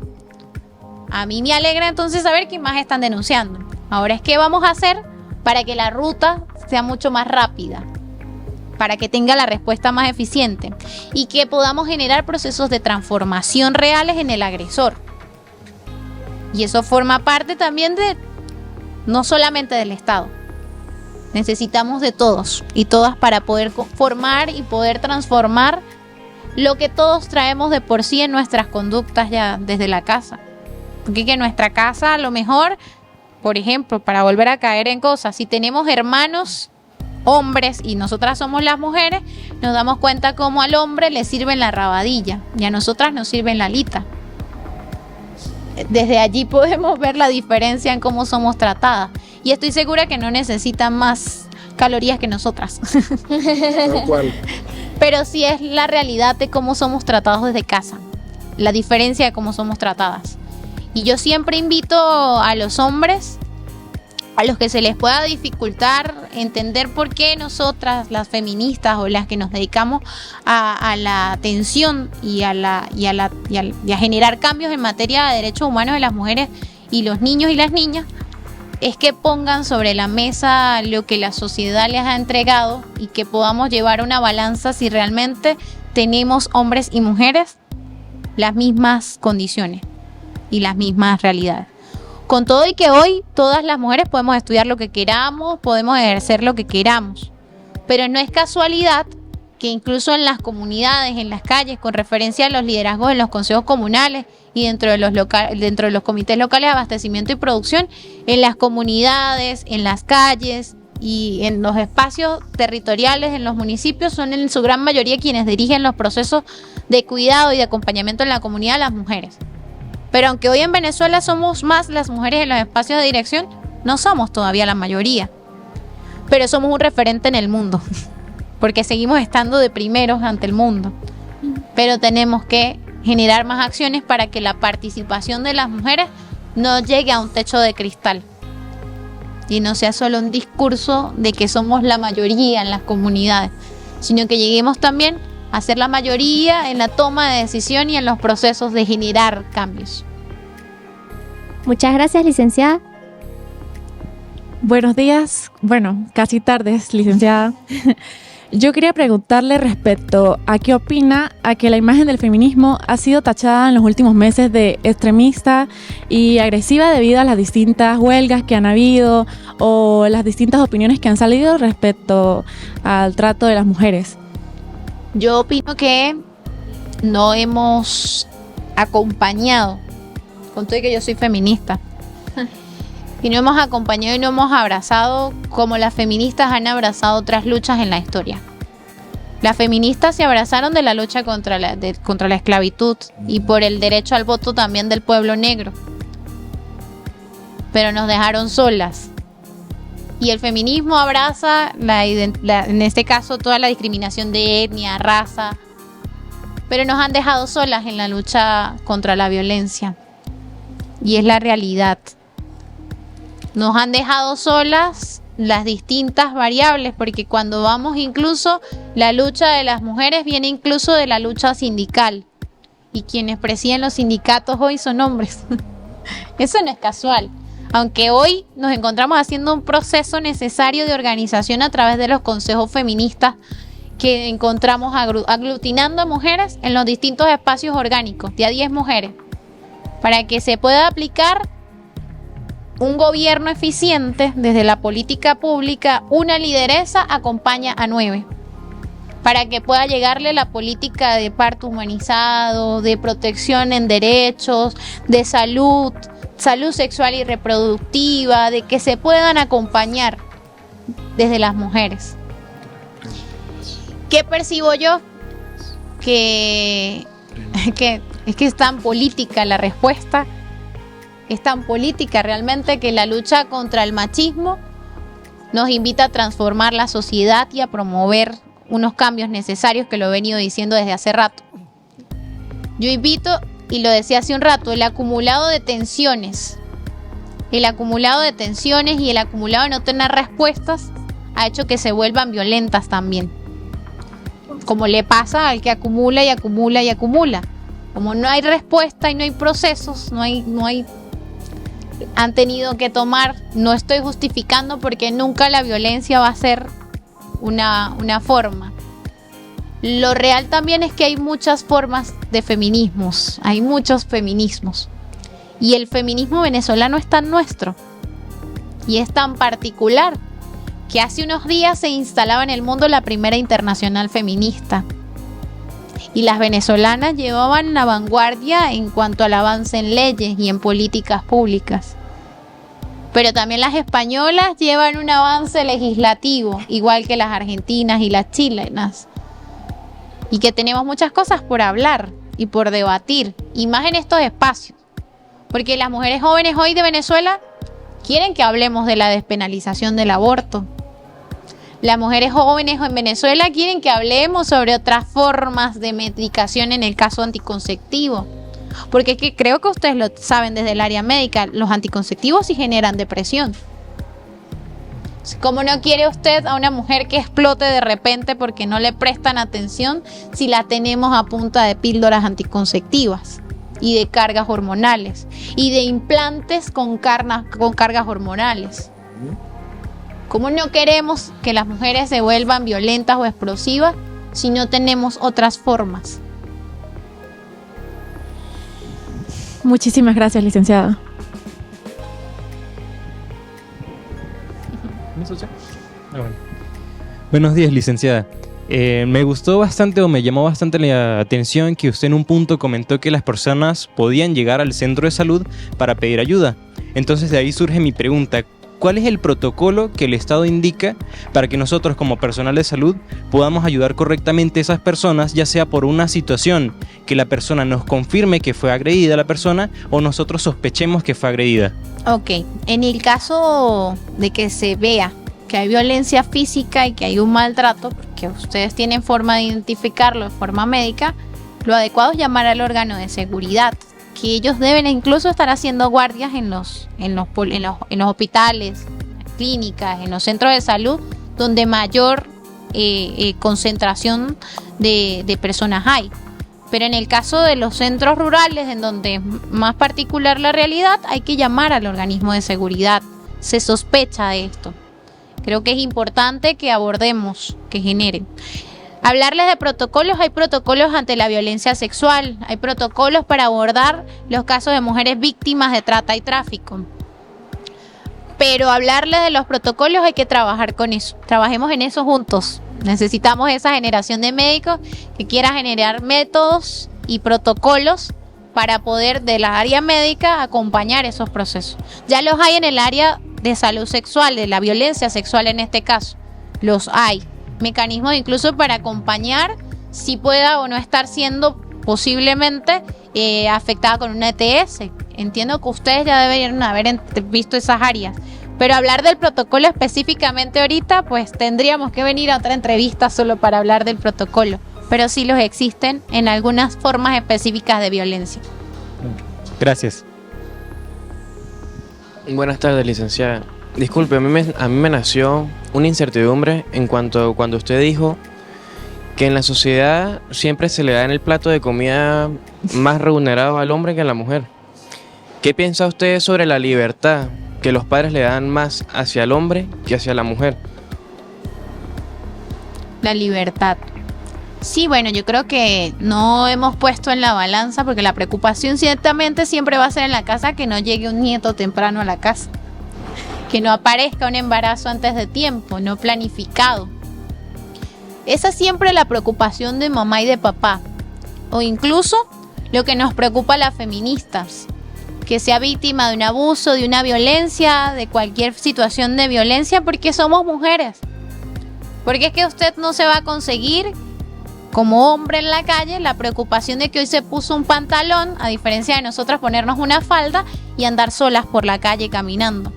a mí me alegra entonces saber que más están denunciando. Ahora es qué vamos a hacer para que la ruta sea mucho más rápida, para que tenga la respuesta más eficiente y que podamos generar procesos de transformación reales en el agresor. Y eso forma parte también no solamente del Estado. Necesitamos de todos y todas para poder formar y poder transformar lo que todos traemos de por sí en nuestras conductas ya desde la casa. Porque que en nuestra casa a lo mejor, por ejemplo, para volver a caer en cosas, si tenemos hermanos hombres y nosotras somos las mujeres, nos damos cuenta cómo al hombre le sirven la rabadilla y a nosotras nos sirven la alita. Desde allí podemos ver la diferencia en cómo somos tratadas. Y estoy segura que no necesitan más calorías que nosotras. Tal cual. Pero sí es la realidad de cómo somos tratados desde casa. La diferencia de cómo somos tratadas. Y yo siempre invito a los hombres, a los que se les pueda dificultar entender por qué nosotras, las feministas o las que nos dedicamos a la atención y a generar cambios en materia de derechos humanos de las mujeres y los niños y las niñas, es que pongan sobre la mesa lo que la sociedad les ha entregado y que podamos llevar una balanza si realmente tenemos hombres y mujeres las mismas condiciones y las mismas realidades. Con todo y que hoy todas las mujeres podemos estudiar lo que queramos, podemos ejercer lo que queramos, pero no es casualidad que incluso en las comunidades, en las calles, con referencia a los liderazgos en los consejos comunales y dentro de los comités locales de abastecimiento y producción, en las comunidades, en las calles y en los espacios territoriales, en los municipios, son en su gran mayoría quienes dirigen los procesos de cuidado y de acompañamiento en la comunidad, las mujeres. Pero aunque hoy en Venezuela somos más las mujeres en los espacios de dirección, no somos todavía la mayoría. Pero somos un referente en el mundo, porque seguimos estando de primeros ante el mundo. Pero tenemos que generar más acciones para que la participación de las mujeres no llegue a un techo de cristal y no sea solo un discurso de que somos la mayoría en las comunidades, sino que lleguemos también a ser la mayoría en la toma de decisión y en los procesos de generar cambios. Muchas gracias, licenciada. Buenos días, bueno, casi tardes, licenciada. Yo quería preguntarle respecto a qué opina a que la imagen del feminismo ha sido tachada en los últimos meses de extremista y agresiva debido a las distintas huelgas que han habido o las distintas opiniones que han salido respecto al trato de las mujeres. Yo opino que no hemos acompañado, con todo y que yo soy feminista, y no hemos acompañado y no hemos abrazado como las feministas han abrazado otras luchas en la historia. Las feministas se abrazaron de la lucha contra la esclavitud y por el derecho al voto también del pueblo negro, pero nos dejaron solas. Y el feminismo abraza, en este caso, toda la discriminación de etnia, raza, pero nos han dejado solas en la lucha contra la violencia. Y es la realidad. Nos han dejado solas las distintas variables, porque cuando vamos incluso, la lucha de las mujeres viene incluso de la lucha sindical. Y quienes presiden los sindicatos hoy son hombres. Eso no es casual. Aunque hoy nos encontramos haciendo un proceso necesario de organización a través de los consejos feministas que encontramos aglutinando a mujeres en los distintos espacios orgánicos, de a 10 mujeres, para que se pueda aplicar un gobierno eficiente desde la política pública. Una lideresa acompaña a 9, para que pueda llegarle la política de parto humanizado, de protección en derechos, de salud sexual y reproductiva, de que se puedan acompañar desde las mujeres. ¿Qué percibo yo? Que es que es tan política la respuesta, es tan política realmente que la lucha contra el machismo nos invita a transformar la sociedad y a promover unos cambios necesarios, que lo he venido diciendo desde hace rato. Yo invito, y lo decía hace un rato, el acumulado de tensiones y el acumulado de no tener respuestas ha hecho que se vuelvan violentas también, como le pasa al que acumula y acumula y acumula. Como no hay respuesta y no hay procesos, no hay han tenido que tomar. No estoy justificando porque nunca la violencia va a ser una forma. Lo real también es que hay muchas formas de feminismos, hay muchos feminismos. Y el feminismo venezolano es tan nuestro y es tan particular que hace unos días se instalaba en el mundo la primera internacional feminista. Y las venezolanas llevaban la vanguardia en cuanto al avance en leyes y en políticas públicas. Pero también las españolas llevan un avance legislativo, igual que las argentinas y las chilenas. Y que tenemos muchas cosas por hablar y por debatir, y más en estos espacios. Porque las mujeres jóvenes hoy de Venezuela quieren que hablemos de la despenalización del aborto. Las mujeres jóvenes en Venezuela quieren que hablemos sobre otras formas de medicación en el caso anticonceptivo. Porque es que creo que ustedes lo saben desde el área médica, los anticonceptivos sí generan depresión. ¿Cómo no quiere usted a una mujer que explote de repente porque no le prestan atención si la tenemos a punta de píldoras anticonceptivas y de cargas hormonales y de implantes con cargas hormonales? ¿Cómo no queremos que las mujeres se vuelvan violentas o explosivas si no tenemos otras formas? Muchísimas gracias, licenciada. Buenos días, licenciada. Me gustó bastante o me llamó bastante la atención que usted en un punto comentó que las personas podían llegar al centro de salud para pedir ayuda. Entonces de ahí surge mi pregunta. ¿Cuál es el protocolo que el Estado indica para que nosotros como personal de salud podamos ayudar correctamente a esas personas, ya sea por una situación que la persona nos confirme que fue agredida la persona o nosotros sospechemos que fue agredida? Ok, en el caso de que se vea que hay violencia física y que hay un maltrato, porque ustedes tienen forma de identificarlo de forma médica, lo adecuado es llamar al órgano de seguridad, que ellos deben incluso estar haciendo guardias en los hospitales, clínicas, en los centros de salud, donde mayor concentración de personas hay. Pero en el caso de los centros rurales, en donde es más particular la realidad, hay que llamar al organismo de seguridad. Se sospecha de esto. Creo que es importante que abordemos, que generen. Hablarles de protocolos, hay protocolos ante la violencia sexual, hay protocolos para abordar los casos de mujeres víctimas de trata y tráfico. Pero hablarles de los protocolos hay que trabajar con eso, trabajemos en eso juntos. Necesitamos esa generación de médicos que quiera generar métodos y protocolos para poder de la área médica acompañar esos procesos. Ya los hay en el área de salud sexual, de la violencia sexual en este caso, los hay. Mecanismos incluso para acompañar si pueda o no estar siendo posiblemente afectada con una ETS. Entiendo que ustedes ya deberían haber visto esas áreas, pero hablar del protocolo específicamente ahorita, pues tendríamos que venir a otra entrevista solo para hablar del protocolo, pero sí los existen en algunas formas específicas de violencia. Gracias. Buenas tardes, licenciada. Disculpe, a mí me nació una incertidumbre en cuanto cuando usted dijo que en la sociedad siempre se le da en el plato de comida más remunerado al hombre que a la mujer. ¿Qué piensa usted sobre la libertad que los padres le dan más hacia el hombre que hacia la mujer? La libertad. Sí, bueno, yo creo que no hemos puesto en la balanza porque la preocupación ciertamente siempre va a ser en la casa que no llegue un nieto temprano a la casa. Que no aparezca un embarazo antes de tiempo, no planificado. Esa es siempre la preocupación de mamá y de papá. O incluso lo que nos preocupa a las feministas. Que sea víctima de un abuso, de una violencia, de cualquier situación de violencia porque somos mujeres. Porque es que usted no se va a conseguir como hombre en la calle la preocupación de que hoy se puso un pantalón, a diferencia de nosotras ponernos una falda y andar solas por la calle caminando.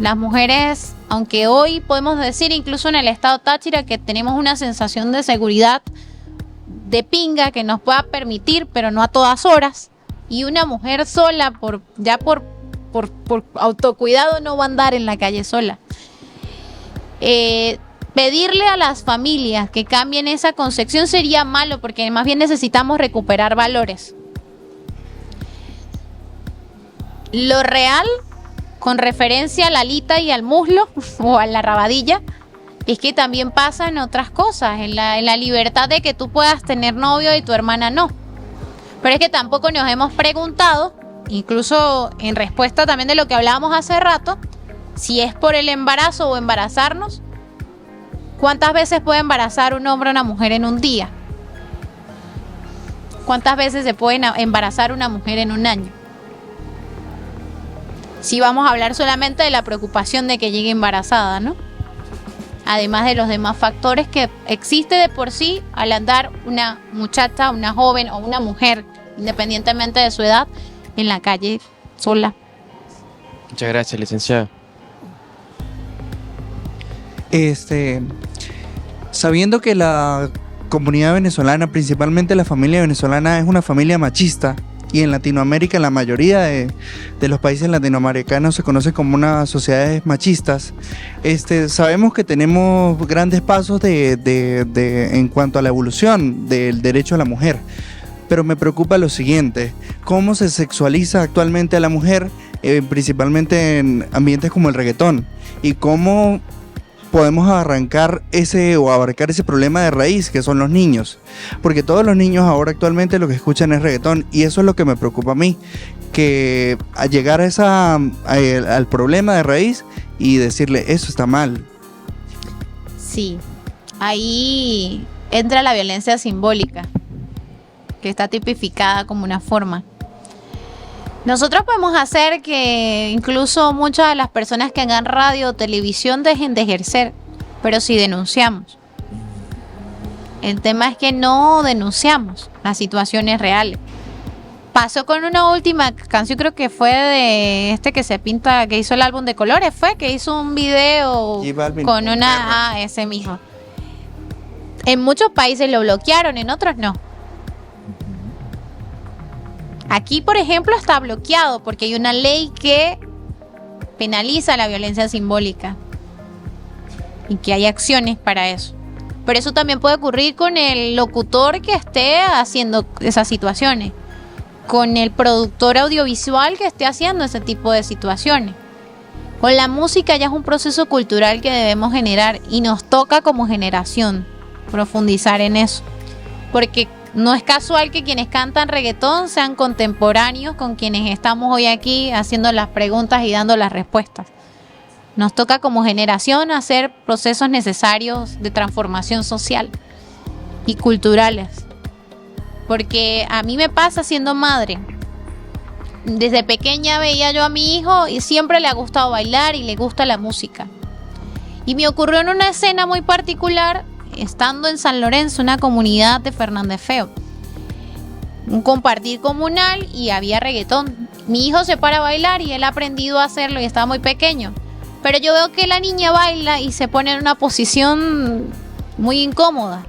Las mujeres, aunque hoy podemos decir incluso en el estado Táchira que tenemos una sensación de seguridad de pinga que nos pueda permitir, pero no a todas horas, y una mujer sola por autocuidado no va a andar en la calle sola. Pedirle a las familias que cambien esa concepción sería malo porque más bien necesitamos recuperar valores. lo real con referencia a la alita y al muslo o a la rabadilla es que también pasa en otras cosas, en la libertad de que tú puedas tener novio y tu hermana no. Pero es que tampoco nos hemos preguntado, incluso en respuesta también de lo que hablábamos hace rato, si es por el embarazo o embarazarnos, ¿cuántas veces puede embarazar un hombre o una mujer en un día? ¿Cuántas veces se puede embarazar una mujer en un año? Si vamos a hablar solamente de la preocupación de que llegue embarazada, ¿no? Además de los demás factores que existe de por sí al andar una muchacha, una joven o una mujer, independientemente de su edad, en la calle sola. Muchas gracias, licenciado. Sabiendo que la comunidad venezolana, principalmente la familia venezolana, es una familia machista, y en Latinoamérica, en la mayoría de los países latinoamericanos se conoce como unas sociedades machistas, sabemos que tenemos grandes pasos en cuanto a la evolución del derecho a la mujer, pero me preocupa lo siguiente: cómo se sexualiza actualmente a la mujer, principalmente en ambientes como el reggaetón, y cómo podemos abarcar ese problema de raíz, que son los niños, porque todos los niños ahora actualmente lo que escuchan es reggaetón, y eso es lo que me preocupa a mí, que al llegar al problema de raíz y decirle eso está mal. Sí, ahí entra la violencia simbólica, que está tipificada como una forma. Nosotros podemos hacer que incluso muchas de las personas que hagan radio o televisión dejen de ejercer, pero si denunciamos. El tema es que no denunciamos las situaciones reales. Pasó con una última canción, creo que fue de que se pinta, que hizo el álbum de colores, que hizo un video con una... ese mismo. En muchos países lo bloquearon, en otros no. Aquí, por ejemplo, está bloqueado porque hay una ley que penaliza la violencia simbólica y que hay acciones para eso. Pero eso también puede ocurrir con el locutor que esté haciendo esas situaciones, con el productor audiovisual que esté haciendo ese tipo de situaciones. Con la música ya es un proceso cultural que debemos generar y nos toca como generación profundizar en eso, porque no es casual que quienes cantan reggaetón sean contemporáneos con quienes estamos hoy aquí haciendo las preguntas y dando las respuestas. Nos toca como generación hacer procesos necesarios de transformación social y culturales. Porque a mí me pasa siendo madre. Desde pequeña veía yo a mi hijo y siempre le ha gustado bailar y le gusta la música. Y me ocurrió en una escena muy particular estando en San Lorenzo, una comunidad de Fernández Feo, un compartir comunal, y había reggaetón. Mi hijo se para a bailar y él ha aprendido a hacerlo y estaba muy pequeño, pero yo veo que la niña baila y se pone en una posición muy incómoda.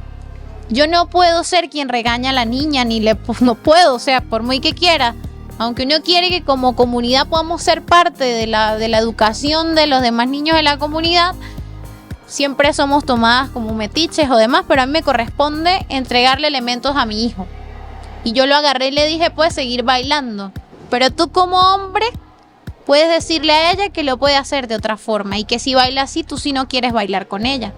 Yo no puedo ser quien regaña a la niña, no puedo, o sea, por muy que quiera, aunque uno quiere que como comunidad podamos ser parte de la educación de los demás niños de la comunidad, siempre somos tomadas como metiches o demás, pero a mí me corresponde entregarle elementos a mi hijo. Y yo lo agarré y le dije, puedes seguir bailando, pero tú como hombre puedes decirle a ella que lo puede hacer de otra forma y que si baila así, tú sí no quieres bailar con ella,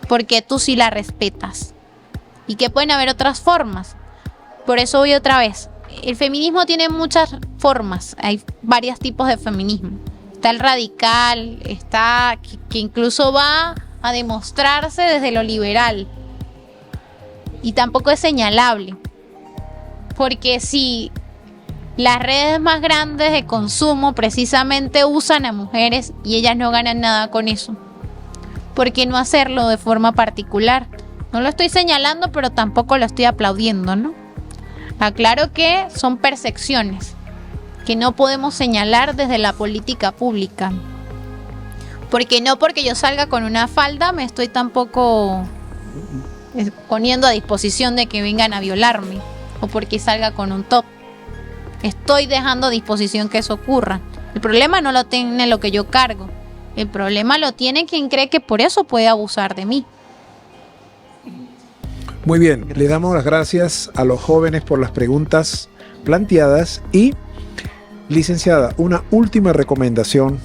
porque tú sí la respetas y que pueden haber otras formas. Por eso voy otra vez. El feminismo tiene muchas formas, hay varios tipos de feminismo. Está el radical, está que incluso va a demostrarse desde lo liberal. Y tampoco es señalable. Porque si las redes más grandes de consumo precisamente usan a mujeres y ellas no ganan nada con eso, ¿por qué no hacerlo de forma particular? No lo estoy señalando, pero tampoco lo estoy aplaudiendo, ¿no? Aclaro que son percepciones que no podemos señalar desde la política pública. Porque no porque yo salga con una falda me estoy tampoco poniendo a disposición de que vengan a violarme, o porque salga con un top. Estoy dejando a disposición que eso ocurra. El problema no lo tiene lo que yo cargo. El problema lo tiene quien cree que por eso puede abusar de mí. Muy bien, le damos las gracias a los jóvenes por las preguntas planteadas y Licenciada, una última recomendación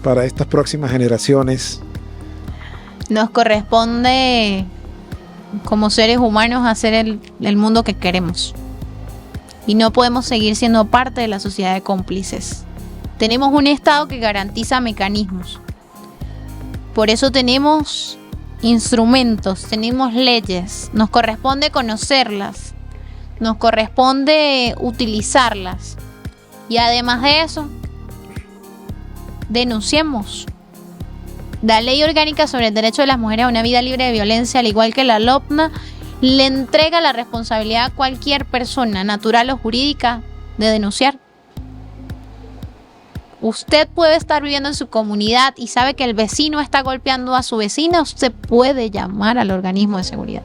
para estas próximas generaciones. Nos corresponde como seres humanos hacer el mundo que queremos. Y no podemos seguir siendo parte de la sociedad de cómplices. Tenemos un Estado que garantiza mecanismos. Por eso tenemos instrumentos, tenemos leyes. Nos corresponde conocerlas. Nos corresponde utilizarlas. Y además de eso, denunciemos. La Ley Orgánica sobre el Derecho de las Mujeres a una Vida Libre de Violencia, al igual que la LOPNA, le entrega la responsabilidad a cualquier persona, natural o jurídica, de denunciar. Usted puede estar viviendo en su comunidad y sabe que el vecino está golpeando a su vecina, usted puede llamar al organismo de seguridad.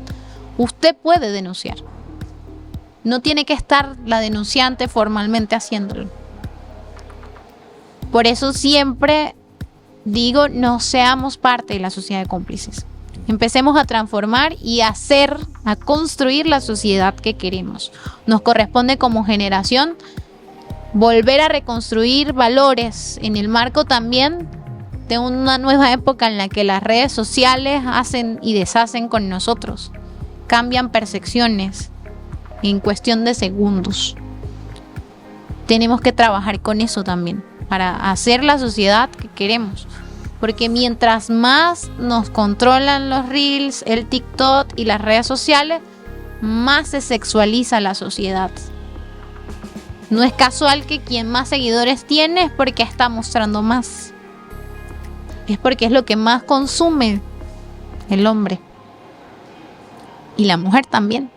Usted puede denunciar. No tiene que estar la denunciante formalmente haciéndolo. Por eso siempre digo, no seamos parte de la sociedad de cómplices. Empecemos a transformar y a construir la sociedad que queremos. Nos corresponde como generación volver a reconstruir valores en el marco también de una nueva época en la que las redes sociales hacen y deshacen con nosotros. Cambian percepciones en cuestión de segundos. Tenemos que trabajar con eso también para hacer la sociedad que queremos. Porque mientras más nos controlan los reels, el TikTok y las redes sociales, más se sexualiza la sociedad. No es casual que quien más seguidores tiene es porque está mostrando más. Es porque es lo que más consume el hombre. Y la mujer también.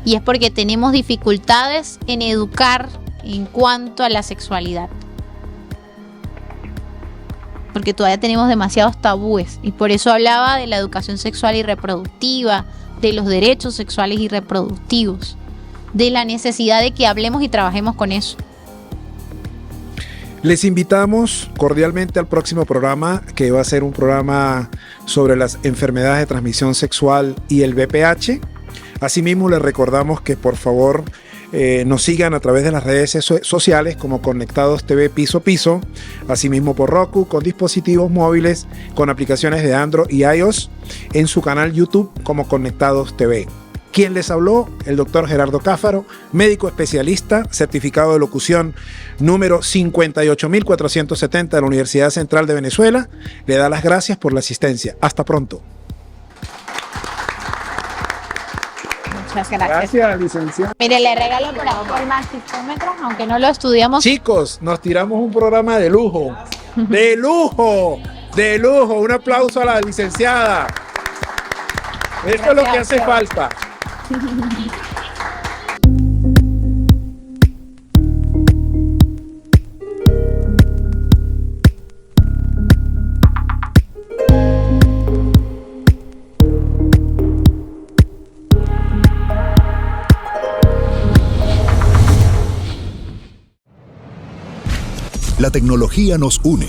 Y es porque tenemos dificultades en educar en cuanto a la sexualidad. Porque todavía tenemos demasiados tabúes. Y por eso hablaba de la educación sexual y reproductiva, de los derechos sexuales y reproductivos, de la necesidad de que hablemos y trabajemos con eso. Les invitamos cordialmente al próximo programa, que va a ser un programa sobre las enfermedades de transmisión sexual y el VPH. Asimismo, les recordamos que por favor nos sigan a través de las redes sociales como Conectados TV Piso Piso, asimismo por Roku, con dispositivos móviles, con aplicaciones de Android y iOS, en su canal YouTube como Conectados TV. Quien les habló, el doctor Gerardo Cáfaro, médico especialista, certificado de locución número 58470 de la Universidad Central de Venezuela, le da las gracias por la asistencia. Hasta pronto. Muchas gracias. Gracias, licenciado. Mire, le regalo por aquí el maxipómetro, aunque no lo estudiamos. Chicos, nos tiramos un programa de lujo. ¡De lujo! ¡De lujo! Un aplauso a la licenciada. Esto es lo que hace falta. La tecnología nos une,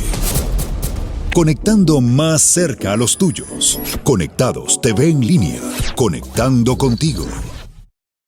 conectando más cerca a los tuyos. Conectados TV en línea, conectando contigo.